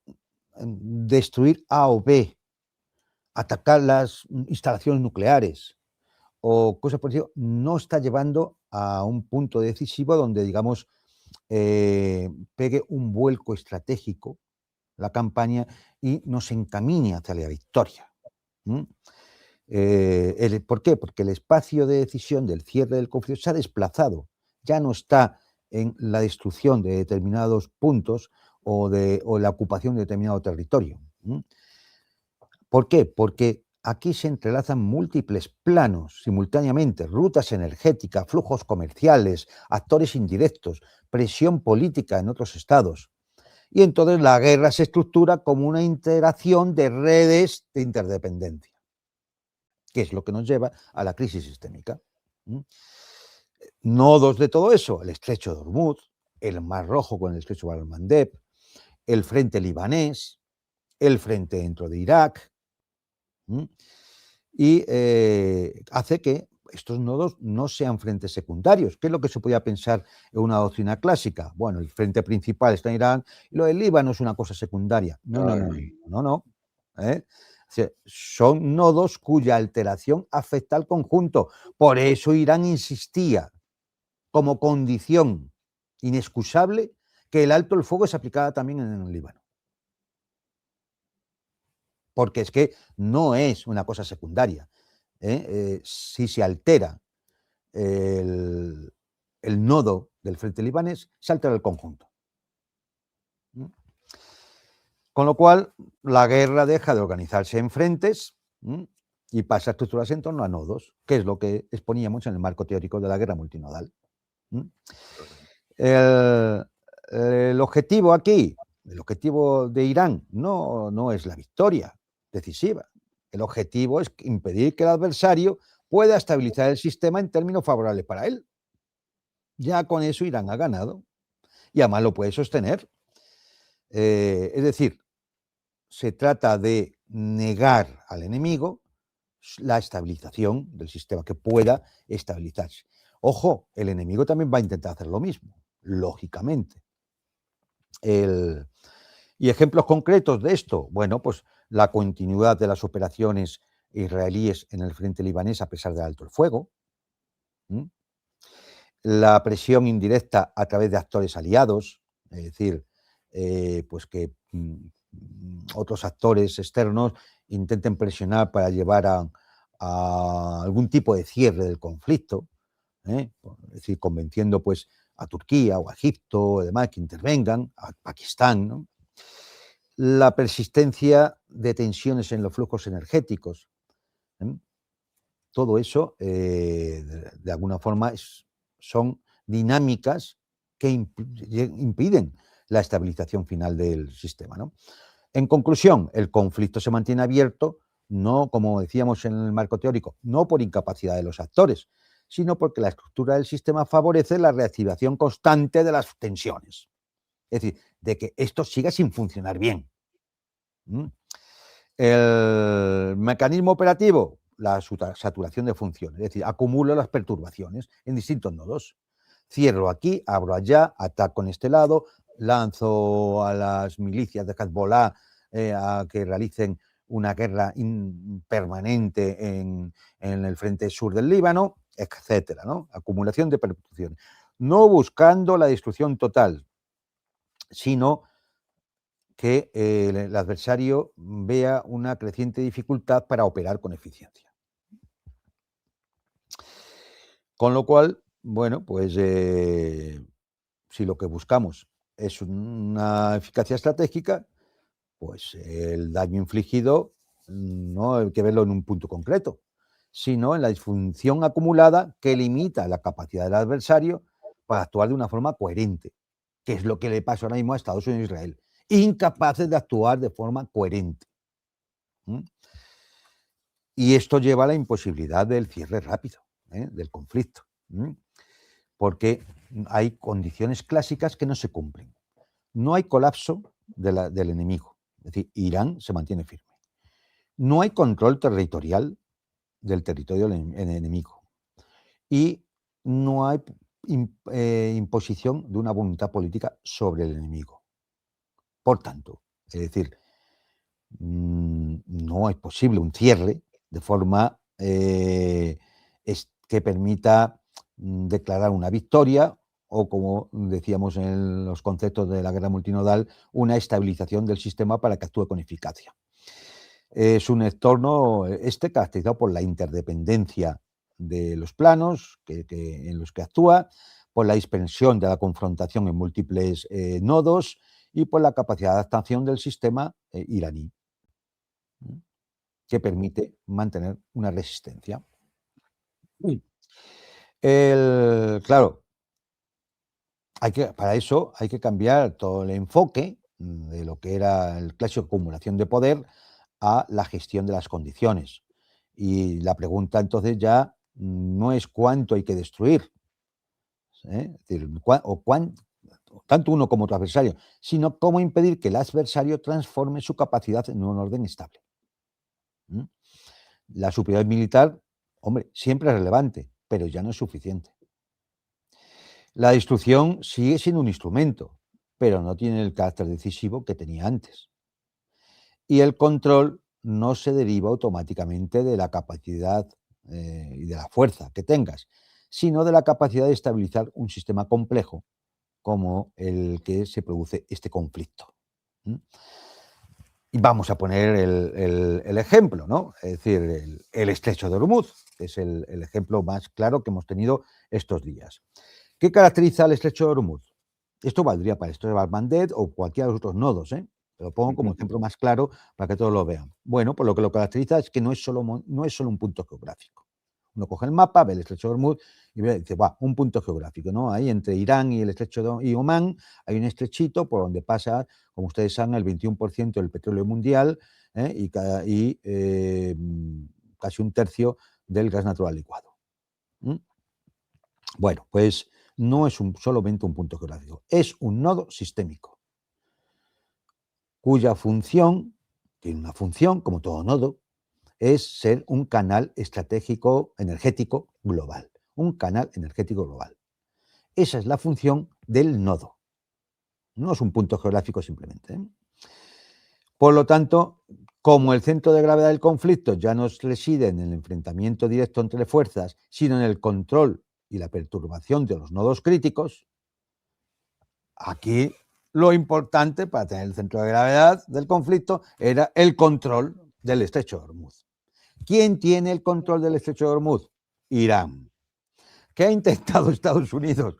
Speaker 1: destruir A o B, atacar las instalaciones nucleares o cosas por el estilo, no está llevando a un punto decisivo donde, digamos, pegue un vuelco estratégico la campaña y nos encamine hacia la victoria. ¿Por qué? Porque el espacio de decisión del cierre del conflicto se ha desplazado, ya no está en la destrucción de determinados puntos o la ocupación de determinado territorio. ¿Por qué? Porque aquí se entrelazan múltiples planos simultáneamente, rutas energéticas, flujos comerciales, actores indirectos, presión política en otros estados. Y entonces la guerra se estructura como una interacción de redes de interdependencia, que es lo que nos lleva a la crisis sistémica. Nodos de todo eso, el estrecho de Hormuz, el Mar Rojo con el estrecho de Bab el-Mandeb, el frente libanés, el frente dentro de Irak, y hace que estos nodos no sean frentes secundarios. ¿Qué es lo que se podía pensar en una doctrina clásica? Bueno, el frente principal está en Irán y lo del Líbano es una cosa secundaria. No. O sea, son nodos cuya alteración afecta al conjunto. Por eso Irán insistía como condición inexcusable que el alto el fuego se aplicara también en el Líbano. Porque es que no es una cosa secundaria. Si se altera el nodo del frente libanés, se altera el conjunto. Con lo cual, la guerra deja de organizarse en frentes y pasa a estructurarse en torno a nodos, que es lo que exponíamos en el marco teórico de la guerra multinodal. El objetivo aquí, el objetivo de Irán, no es la victoria decisiva. El objetivo es impedir que el adversario pueda estabilizar el sistema en términos favorables para él. Ya con eso Irán ha ganado y además lo puede sostener. Es decir, se trata de negar al enemigo la estabilización del sistema, que pueda estabilizarse. Ojo, el enemigo también va a intentar hacer lo mismo, lógicamente. Y ejemplos concretos de esto, bueno, pues la continuidad de las operaciones israelíes en el frente libanés a pesar del alto el fuego, la presión indirecta a través de actores aliados, es decir, pues que otros actores externos intenten presionar para llevar a algún tipo de cierre del conflicto, es decir, convenciendo pues a Turquía o a Egipto o demás que intervengan, a Pakistán, ¿no? La persistencia de tensiones en los flujos energéticos. Todo eso, de alguna forma, son dinámicas que impiden la estabilización final del sistema, ¿no? En conclusión, el conflicto se mantiene abierto, no, como decíamos en el marco teórico, no por incapacidad de los actores, sino porque la estructura del sistema favorece la reactivación constante de las tensiones. Es decir, de que esto siga sin funcionar bien. El mecanismo operativo, la saturación de funciones, es decir, acumulo las perturbaciones en distintos nodos. Cierro aquí, abro allá, ataco en este lado, lanzo a las milicias de Hezbollah a que realicen una guerra permanente en el frente sur del Líbano, etcétera, ¿no? Acumulación de perturbaciones. No buscando la destrucción total, sino que el adversario vea una creciente dificultad para operar con eficiencia. Con lo cual, bueno, pues si lo que buscamos es una eficacia estratégica, pues el daño infligido no hay que verlo en un punto concreto, sino en la disfunción acumulada que limita la capacidad del adversario para actuar de una forma coherente, que es lo que le pasa ahora mismo a Estados Unidos e Israel, incapaces de actuar de forma coherente. ¿Mm? Y esto lleva a la imposibilidad del cierre rápido del conflicto, porque hay condiciones clásicas que no se cumplen. No hay colapso del enemigo, es decir, Irán se mantiene firme. No hay control territorial del territorio del enemigo. Y no hay imposición de una voluntad política sobre el enemigo. Por tanto, es decir, no es posible un cierre de forma que permita declarar una victoria o, como decíamos en los conceptos de la guerra multinodal, una estabilización del sistema para que actúe con eficacia. Es un entorno caracterizado por la interdependencia de los planos en los que actúa, por la dispersión de la confrontación en múltiples nodos y por la capacidad de adaptación del sistema iraní, que permite mantener una resistencia. Claro, para eso hay que cambiar todo el enfoque de lo que era el clásico acumulación de poder a la gestión de las condiciones. Y la pregunta entonces ya no es cuánto hay que destruir, es decir, tanto uno como otro adversario, sino cómo impedir que el adversario transforme su capacidad en un orden estable. La superioridad militar, hombre, siempre es relevante, pero ya no es suficiente. La destrucción sigue siendo un instrumento, pero no tiene el carácter decisivo que tenía antes. Y el control no se deriva automáticamente de la capacidad y de la fuerza que tengas, sino de la capacidad de estabilizar un sistema complejo como el que se produce este conflicto. Y vamos a poner el ejemplo, ¿no? Es decir, el estrecho de Hormuz, que es el ejemplo más claro que hemos tenido estos días. ¿Qué caracteriza el estrecho de Hormuz? Esto valdría para esto de Bab-el-Mandeb o cualquiera de los otros nodos, Lo pongo como ejemplo más claro para que todos lo vean. Bueno, pues lo que lo caracteriza es que no es solo un punto geográfico. Uno coge el mapa, ve el estrecho de Hormuz y dice, un punto geográfico, ¿no? Ahí entre Irán y el estrecho y Omán hay un estrechito por donde pasa, como ustedes saben, el 21% del petróleo mundial y casi un tercio del gas natural licuado. Bueno, pues no es solamente un punto geográfico, es un nodo sistémico, cuya función, tiene una función, como todo nodo, es ser un canal estratégico energético global, un canal energético global. Esa es la función del nodo, no es un punto geográfico simplemente. Por lo tanto, como el centro de gravedad del conflicto ya no reside en el enfrentamiento directo entre fuerzas, sino en el control y la perturbación de los nodos críticos, aquí lo importante para tener el centro de gravedad del conflicto era el control del estrecho de Hormuz. ¿Quién tiene el control del estrecho de Hormuz? Irán. ¿Qué ha intentado Estados Unidos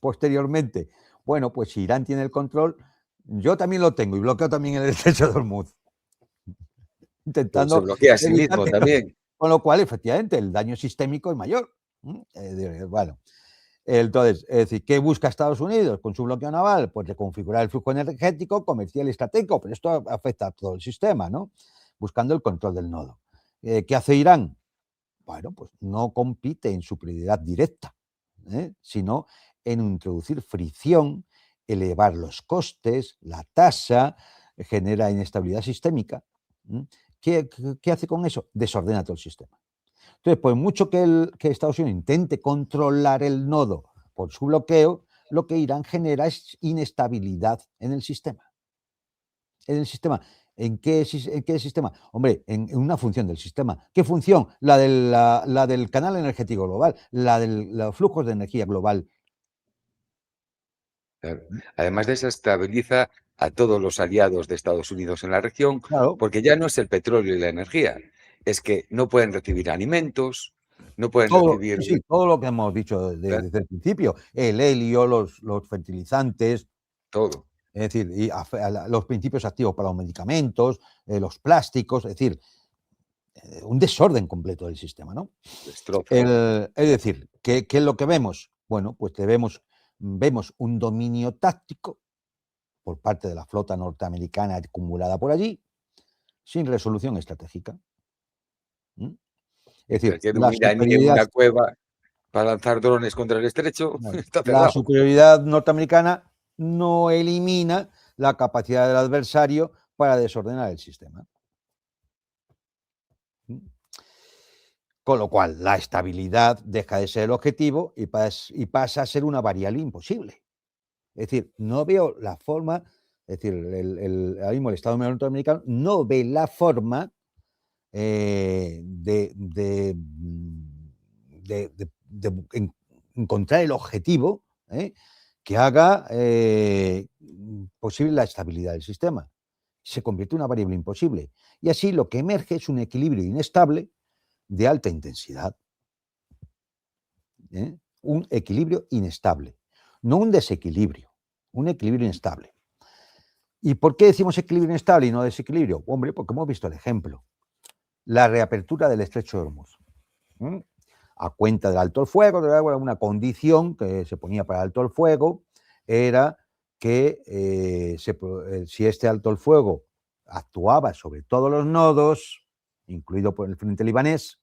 Speaker 1: posteriormente? Bueno, pues si Irán tiene el control, yo también lo tengo y bloqueo también el estrecho de Hormuz. Intentando
Speaker 2: se bloquea a sí mismo también.
Speaker 1: Con lo cual, efectivamente, el daño sistémico es mayor. Bueno, entonces, es decir, ¿qué busca Estados Unidos con su bloqueo naval? Pues reconfigurar el flujo energético, comercial y estratégico, pero esto afecta a todo el sistema, ¿no? Buscando el control del nodo. ¿Qué hace Irán? Bueno, pues no compite en superioridad directa, sino en introducir fricción, elevar los costes, la tasa, genera inestabilidad sistémica. ¿Qué hace con eso? Desordena todo el sistema. Entonces, por mucho que Estados Unidos intente controlar el nodo por su bloqueo, lo que Irán genera es inestabilidad en el sistema. En el sistema. ¿En qué sistema? Hombre, en una función del sistema. ¿Qué función? La del canal energético global, la de los flujos de energía global.
Speaker 2: Claro. Además desestabiliza a todos los aliados de Estados Unidos en la región,
Speaker 1: Claro,
Speaker 2: porque ya no es el petróleo y la energía, es que no pueden recibir alimentos, no pueden
Speaker 1: todo,
Speaker 2: recibir
Speaker 1: sí, sí, todo lo que hemos dicho desde el principio, el helio, los fertilizantes,
Speaker 2: todo,
Speaker 1: es decir, y los principios activos para los medicamentos, los plásticos, es decir, un desorden completo del sistema, ¿no?
Speaker 2: destroza.
Speaker 1: Es decir, ¿qué es lo que vemos? Bueno, pues vemos un dominio táctico por parte de la flota norteamericana acumulada por allí, sin resolución estratégica. ¿Mm? Es decir,
Speaker 2: Requiere un iraní en una cueva para lanzar drones contra el estrecho, está
Speaker 1: la
Speaker 2: cerrado.
Speaker 1: superioridad norteamericana no elimina la capacidad del adversario para desordenar el sistema. ¿Mm? Con lo cual, la estabilidad deja de ser el objetivo y pasa a ser una variable imposible. Es decir, no veo la forma, es decir, ahora mismo el Estado norteamericano no ve la forma de encontrar el objetivo que haga posible la estabilidad del sistema. Se convierte en una variable imposible. Y así lo que emerge es un equilibrio inestable de alta intensidad. Un equilibrio inestable, no un desequilibrio, un equilibrio inestable. ¿Y por qué decimos equilibrio inestable y no desequilibrio? Hombre, porque hemos visto el ejemplo. La reapertura del estrecho de Hormuz. A cuenta del alto el fuego, una condición que se ponía para el alto el fuego era que si este alto el fuego actuaba sobre todos los nodos, incluido por el frente libanés,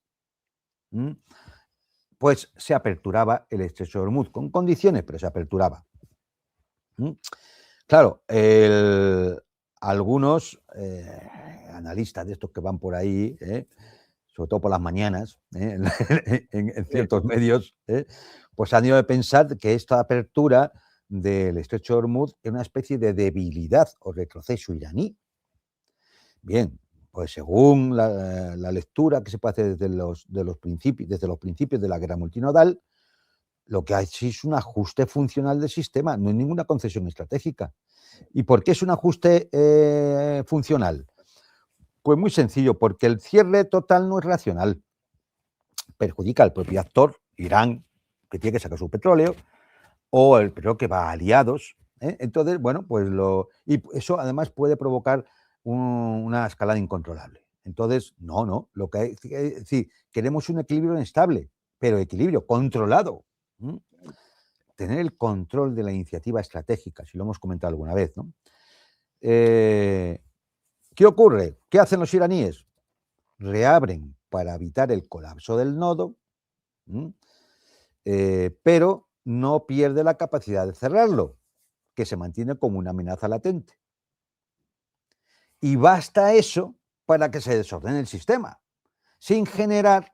Speaker 1: pues se aperturaba el estrecho de Hormuz, con condiciones, pero se aperturaba. Claro, algunos analistas de estos que van por ahí, sobre todo por las mañanas, en ciertos medios, pues han ido a pensar que esta apertura del estrecho de Hormuz es una especie de debilidad o retroceso iraní. Bien, pues según la lectura que se puede hacer desde los principios de la guerra multinodal, lo que hay es un ajuste funcional del sistema, no hay ninguna concesión estratégica. ¿Y por qué es un ajuste funcional? Pues muy sencillo, porque el cierre total no es racional. Perjudica al propio actor, Irán, que tiene que sacar su petróleo, o el petróleo que va a aliados. Entonces, bueno, pues y eso además puede provocar una escalada incontrolable. Entonces, no, lo que hay es decir, queremos un equilibrio inestable, pero equilibrio controlado. Tener el control de la iniciativa estratégica, si lo hemos comentado alguna vez, ¿no? ¿Qué ocurre? ¿Qué hacen los iraníes? Reabren para evitar el colapso del nodo, pero no pierde la capacidad de cerrarlo, que se mantiene como una amenaza latente. Y basta eso para que se desordene el sistema, sin generar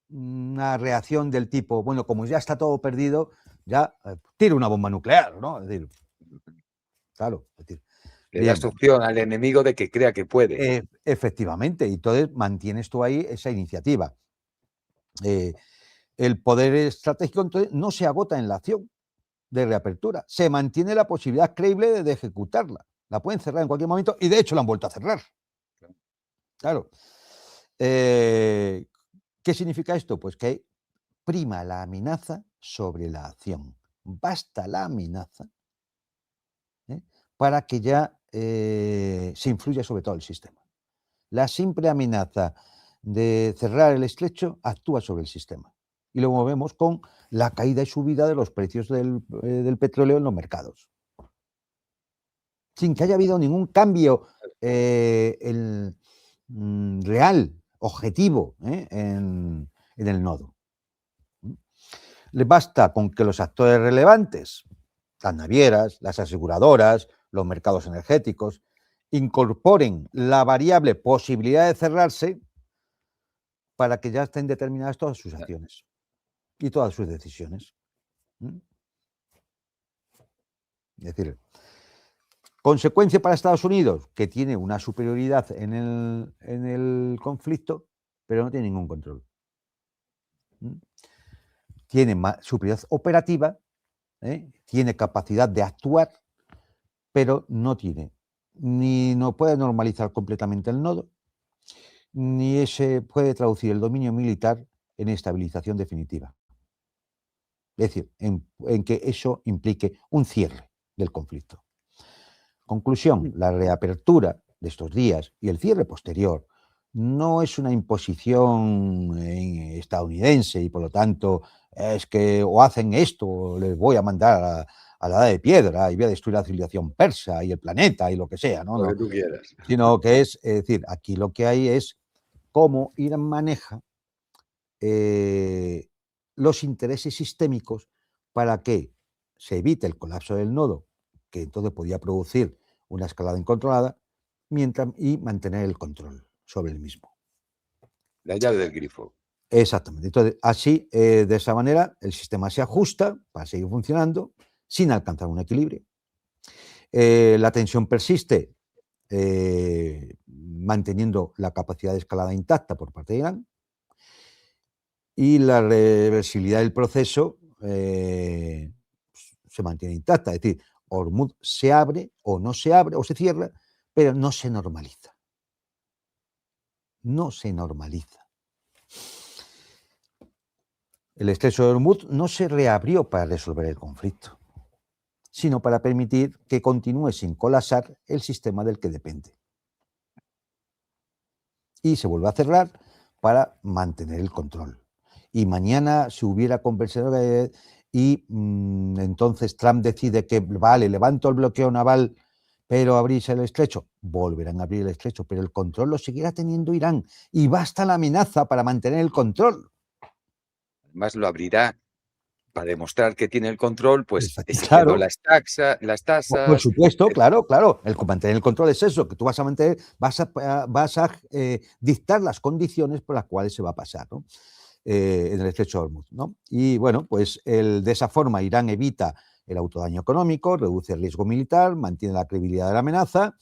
Speaker 1: una reacción del tipo, bueno, como ya está todo perdido, ya tiro una bomba nuclear, ¿no? Es decir, claro, es decir,
Speaker 2: Le das
Speaker 1: bien,
Speaker 2: opción al enemigo de que crea que puede.
Speaker 1: efectivamente, y entonces mantienes tú ahí esa iniciativa. El poder estratégico entonces no se agota en la acción de reapertura, se mantiene la posibilidad creíble de ejecutarla. La pueden cerrar en cualquier momento y de hecho la han vuelto a cerrar. Claro. ¿Qué significa esto? Pues que prima la amenaza sobre la acción. Basta la amenaza para que ya se influya sobre todo el sistema. La simple amenaza de cerrar el estrecho actúa sobre el sistema. Y lo movemos con la caída y subida de los precios del petróleo en los mercados. Sin que haya habido ningún cambio real, objetivo, en el nodo. Le basta con que los actores relevantes, las navieras, las aseguradoras, los mercados energéticos, incorporen la variable posibilidad de cerrarse para que ya estén determinadas todas sus acciones y todas sus decisiones. Es decir, consecuencia para Estados Unidos, que tiene una superioridad en el conflicto, pero no tiene ningún control. Tiene superioridad operativa, tiene capacidad de actuar, pero no tiene, ni no puede normalizar completamente el nodo, ni se puede traducir el dominio militar en estabilización definitiva. Es decir, en que eso implique un cierre del conflicto. Conclusión, la reapertura de estos días y el cierre posterior no es una imposición estadounidense y por lo tanto es que o hacen esto o les voy a mandar a la edad de piedra y voy a destruir la civilización persa y el planeta y lo que sea, ¿no?
Speaker 2: Lo que
Speaker 1: No,
Speaker 2: tú quieras.
Speaker 1: sino que es decir, aquí lo que hay es cómo Irán maneja los intereses sistémicos para que se evite el colapso del nodo, que entonces podía producir una escalada incontrolada, y mantener el control sobre el mismo.
Speaker 2: La llave del grifo.
Speaker 1: Exactamente. Entonces, así, de esa manera, el sistema se ajusta para seguir funcionando sin alcanzar un equilibrio. La tensión persiste manteniendo la capacidad de escalada intacta por parte de Irán, y la reversibilidad del proceso se mantiene intacta. Es decir, Hormuz se abre o no se abre o se cierra, pero no se normaliza. No se normaliza. El estrecho de Hormuz no se reabrió para resolver el conflicto, sino para permitir que continúe sin colapsar el sistema del que depende. Y se vuelve a cerrar para mantener el control. Y mañana se hubiera conversado y entonces Trump decide que vale, levanto el bloqueo naval, pero abrirse el estrecho, volverán a abrir el estrecho, pero el control lo seguirá teniendo Irán y basta la amenaza para mantener el control.
Speaker 2: Además lo abrirá para demostrar que tiene el control, pues exigiendo
Speaker 1: Claro.
Speaker 2: las
Speaker 1: Por
Speaker 2: tasas.
Speaker 1: supuesto, claro, claro. El mantener el control es eso, que tú vas a mantener, vas a dictar las condiciones por las cuales se va a pasar, ¿no? En el estrecho de Hormuz, ¿no? Y bueno, pues de esa forma Irán evita el autodaño económico, reduce el riesgo militar, mantiene la credibilidad de la amenaza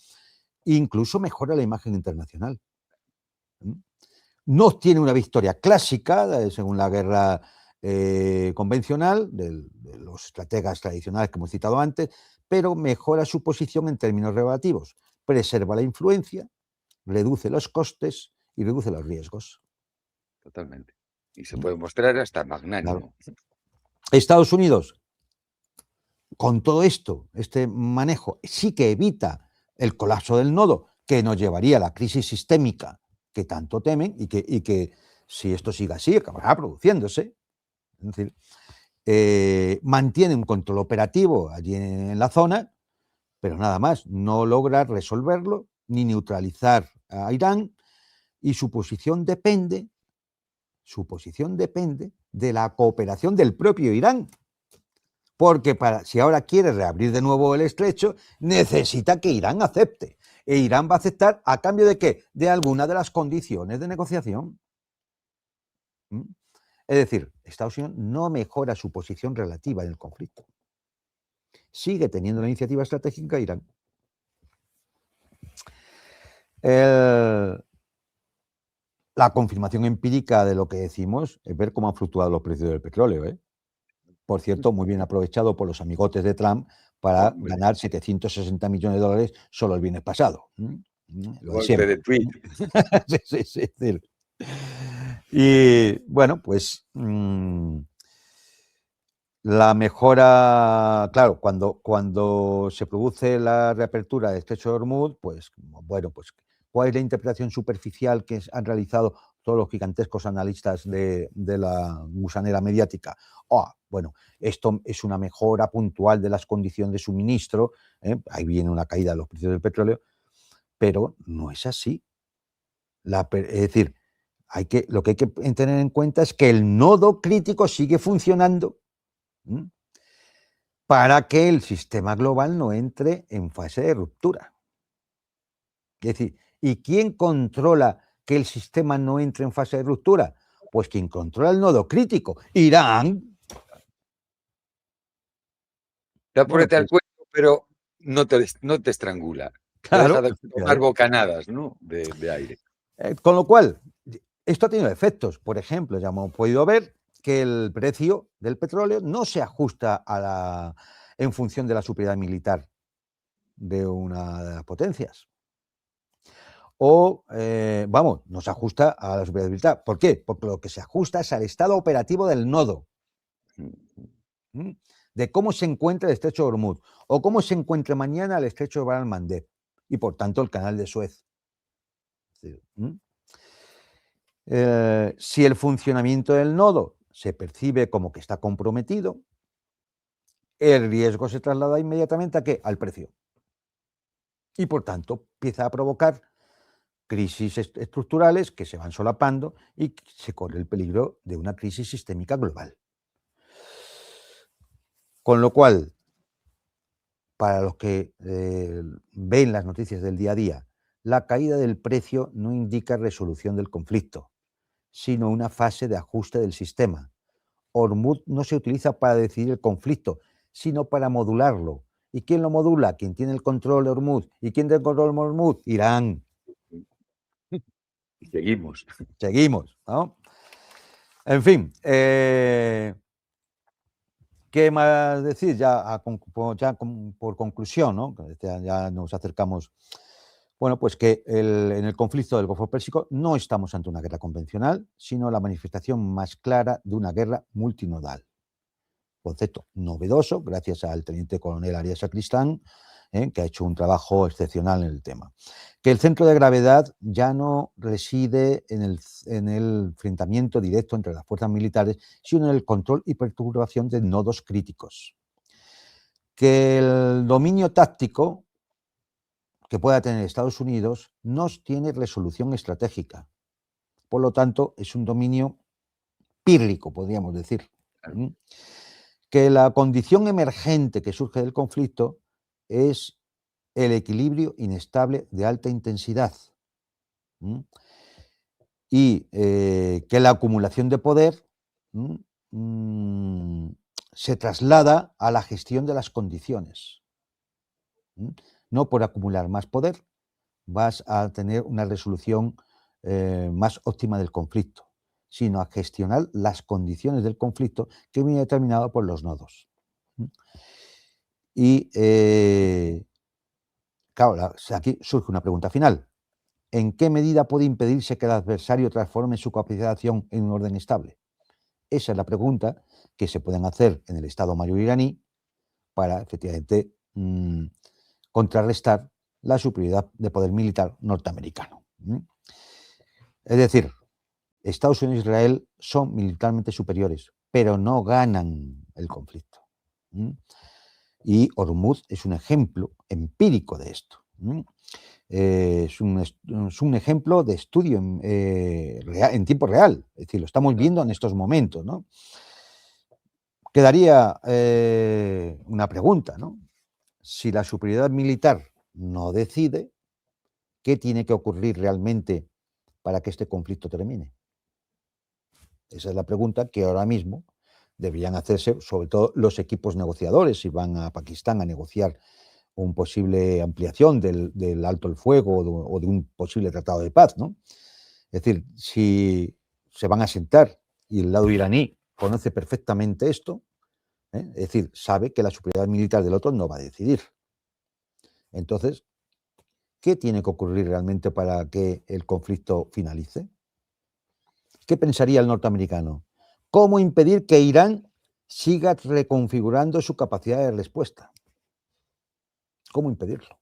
Speaker 1: e incluso mejora la imagen internacional. No tiene una victoria clásica, según la guerra convencional, de los estrategas tradicionales que hemos citado antes, pero mejora su posición en términos relativos, preserva la influencia, reduce los costes y reduce los riesgos.
Speaker 2: Totalmente. Y se puede mostrar hasta
Speaker 1: Claro.
Speaker 2: magnánimo.
Speaker 1: Estados Unidos, con todo esto, este manejo, sí que evita el colapso del nodo, que nos llevaría a la crisis sistémica que tanto temen y que si esto sigue así, acabará produciéndose. Es decir, mantiene un control operativo allí en la zona, pero nada más, no logra resolverlo ni neutralizar a Irán, y su posición depende de la cooperación del propio Irán. Porque si ahora quiere reabrir de nuevo el estrecho, necesita que Irán acepte. E Irán va a aceptar a cambio de ¿qué? De alguna de las condiciones de negociación. Es decir, Estados Unidos no mejora su posición relativa en el conflicto. Sigue teniendo la iniciativa estratégica Irán. La confirmación empírica de lo que decimos es ver cómo han fluctuado los precios del petróleo, ¿eh? Por cierto, muy bien aprovechado por los amigotes de Trump para ganar 760 millones de dólares solo el viernes pasado. Lo de
Speaker 2: Golpe
Speaker 1: siempre.
Speaker 2: de tweet.
Speaker 1: Sí. Y bueno, pues la mejora, claro, cuando se produce la reapertura del estrecho de Hormuz, pues bueno, pues ¿cuál es la interpretación superficial que han realizado todos los gigantescos analistas de la gusanera mediática? Bueno, esto es una mejora puntual de las condiciones de suministro, ahí viene una caída de los precios del petróleo, pero no es así. Es decir, lo que hay que tener en cuenta es que el nodo crítico sigue funcionando para que el sistema global no entre en fase de ruptura. Es decir, ¿y quién controla que el sistema no entre en fase de ruptura? Pues quien controla el nodo crítico, Irán.
Speaker 2: Te
Speaker 1: Bueno,
Speaker 2: aprieta el
Speaker 1: pues,
Speaker 2: cuello, pero no te estrangula. Te deja
Speaker 1: claro,
Speaker 2: de tomar bocanadas, ¿no? de aire.
Speaker 1: Con lo cual, esto ha tenido efectos. Por ejemplo, ya hemos podido ver que el precio del petróleo no se ajusta en función de la superioridad militar de una de las potencias. O, vamos, no se ajusta a la superioridad militar. ¿Por qué? Porque lo que se ajusta es al estado operativo del nodo. ¿Mm? De cómo se encuentra el estrecho de Hormuz o cómo se encuentre mañana el estrecho de Bab el-Mandeb y, por tanto, el canal de Suez. Si el funcionamiento del nodo se percibe como que está comprometido, el riesgo se traslada inmediatamente ¿a qué? Al precio. Y, por tanto, empieza a provocar crisis estructurales que se van solapando y se corre el peligro de una crisis sistémica global. Con lo cual, para los que ven las noticias del día a día, la caída del precio no indica resolución del conflicto, sino una fase de ajuste del sistema. Hormuz no se utiliza para decidir el conflicto, sino para modularlo. ¿Y quién lo modula? ¿Quién tiene el control de Hormuz? ¿Y quién tiene el control de Hormuz? Irán.
Speaker 2: Y seguimos.
Speaker 1: Seguimos, ¿no? En fin, ¿qué más decir? Ya por conclusión, ¿no? Ya nos acercamos. Bueno, pues que en el conflicto del Golfo Pérsico no estamos ante una guerra convencional, sino la manifestación más clara de una guerra multinodal. Concepto novedoso, gracias al teniente coronel Arias Sacristán, que ha hecho un trabajo excepcional en el tema. Que el centro de gravedad ya no reside en el enfrentamiento directo entre las fuerzas militares, sino en el control y perturbación de nodos críticos. Que el dominio táctico que pueda tener Estados Unidos no tiene resolución estratégica. Por lo tanto, es un dominio pírrico, podríamos decir.
Speaker 2: Claro.
Speaker 1: Que la condición emergente que surge del conflicto es el equilibrio inestable de alta intensidad. Y que la acumulación de poder se traslada a la gestión de las condiciones. No por acumular más poder vas a tener una resolución más óptima del conflicto, sino a gestionar las condiciones del conflicto que viene determinado por los nodos. Y claro, aquí surge una pregunta final. ¿En qué medida puede impedirse que el adversario transforme su capacidad de acción en un orden estable? Esa es la pregunta que se pueden hacer en el Estado Mayor iraní para, efectivamente, contrarrestar la superioridad de poder militar norteamericano. Es decir, Estados Unidos e Israel son militarmente superiores, pero no ganan el conflicto. Y Hormuz es un ejemplo empírico de esto. Es un ejemplo de estudio en tiempo real, es decir, lo estamos viendo en estos momentos, ¿no? Quedaría una pregunta, ¿no? Si la superioridad militar no decide, ¿qué tiene que ocurrir realmente para que este conflicto termine? Esa es la pregunta que ahora mismo deberían hacerse, sobre todo los equipos negociadores, si van a Pakistán a negociar una posible ampliación del alto el fuego o de un posible tratado de paz, ¿no? Es decir, si se van a sentar y el lado iraní conoce perfectamente esto, es decir, sabe que la superioridad militar del otro no va a decidir. Entonces, ¿qué tiene que ocurrir realmente para que el conflicto finalice? ¿Qué pensaría el norteamericano? ¿Cómo impedir que Irán siga reconfigurando su capacidad de respuesta? ¿Cómo impedirlo?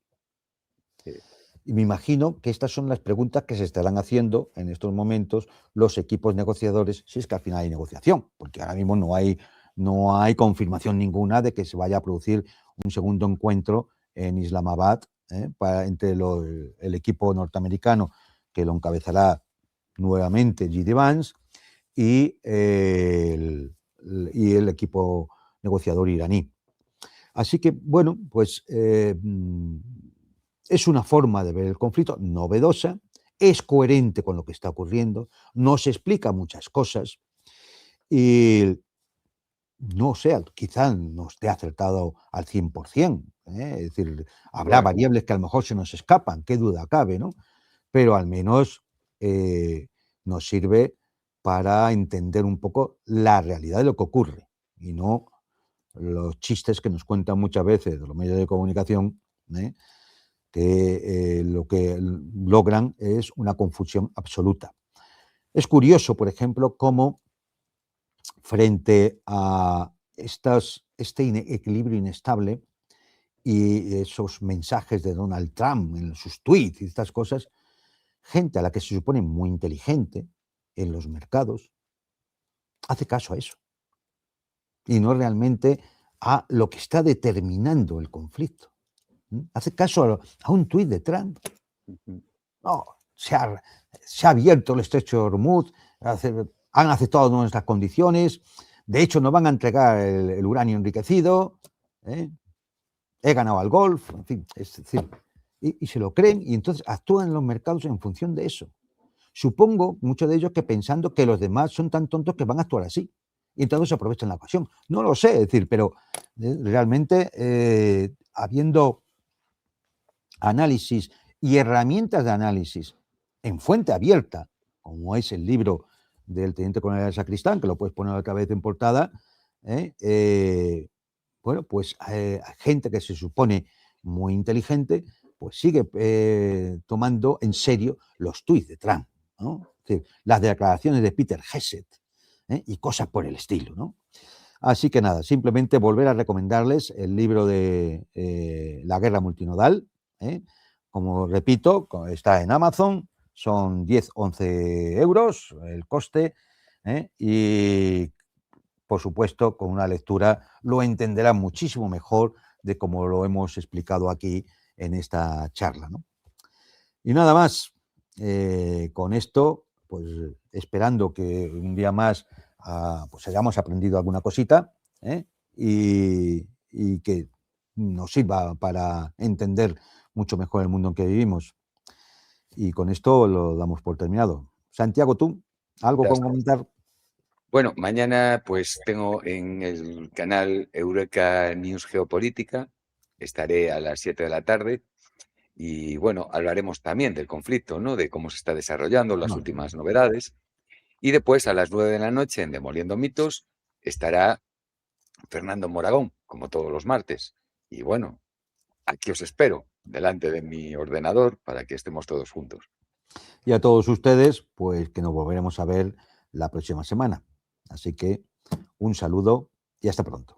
Speaker 1: Y me imagino que estas son las preguntas que se estarán haciendo en estos momentos los equipos negociadores, si es que al final hay negociación, porque ahora mismo no hay confirmación ninguna de que se vaya a producir un segundo encuentro en Islamabad entre el equipo norteamericano, que lo encabezará nuevamente J.D. Vance, y el equipo negociador iraní. Así que, bueno, pues es una forma de ver el conflicto novedosa, es coherente con lo que está ocurriendo, nos explica muchas cosas y no sé, quizá no esté acertado al 100%, es decir, habrá variables que a lo mejor se nos escapan, qué duda cabe, ¿no? Pero al menos nos sirve para entender un poco la realidad de lo que ocurre y no los chistes que nos cuentan muchas veces los medios de comunicación que lo que logran es una confusión absoluta. Es curioso, por ejemplo, cómo frente a este equilibrio inestable y esos mensajes de Donald Trump en sus tweets y estas cosas, gente a la que se supone muy inteligente en los mercados hace caso a eso y no realmente a lo que está determinando el conflicto. Hace caso a un tuit de Trump. No, se ha abierto el estrecho de Hormuz, han aceptado nuestras condiciones, de hecho nos van a entregar el uranio enriquecido, he ganado al golf, en fin, es decir, y se lo creen y entonces actúan en los mercados en función de eso. Supongo, muchos de ellos, que pensando que los demás son tan tontos que van a actuar así. Y entonces aprovechan la ocasión. No lo sé, es decir, pero realmente habiendo análisis y herramientas de análisis en fuente abierta, como es el libro del teniente coronel Sacristán, que lo puedes poner otra vez en portada, bueno, pues gente que se supone muy inteligente, pues sigue tomando en serio los tuits de Trump, ¿no? Es decir, las declaraciones de Peter Hesed y cosas por el estilo, ¿no? Así que nada, simplemente volver a recomendarles el libro de La guerra multinodal. Como repito, está en Amazon, son 10-11 euros el coste y, por supuesto, con una lectura lo entenderán muchísimo mejor de como lo hemos explicado aquí en esta charla, ¿no? Y nada más, con esto, pues esperando que un día más pues hayamos aprendido alguna cosita y que nos sirva para entender mucho mejor el mundo en que vivimos. Y con esto lo damos por terminado. Santiago, ¿tú algo con comentar?
Speaker 2: Bueno, mañana pues tengo en el canal Eureka News Geopolítica, estaré a las 7 de la tarde y bueno, hablaremos también del conflicto, ¿no? De cómo se está desarrollando, las
Speaker 1: No,
Speaker 2: últimas novedades. Y después a las 9 de la noche en Demoliendo Mitos estará Fernando Moragón, como todos los martes. Y bueno, aquí os espero, delante de mi ordenador, para que estemos todos juntos.
Speaker 1: y a todos ustedes, pues que nos volveremos a ver la próxima semana. Así que un saludo y hasta pronto.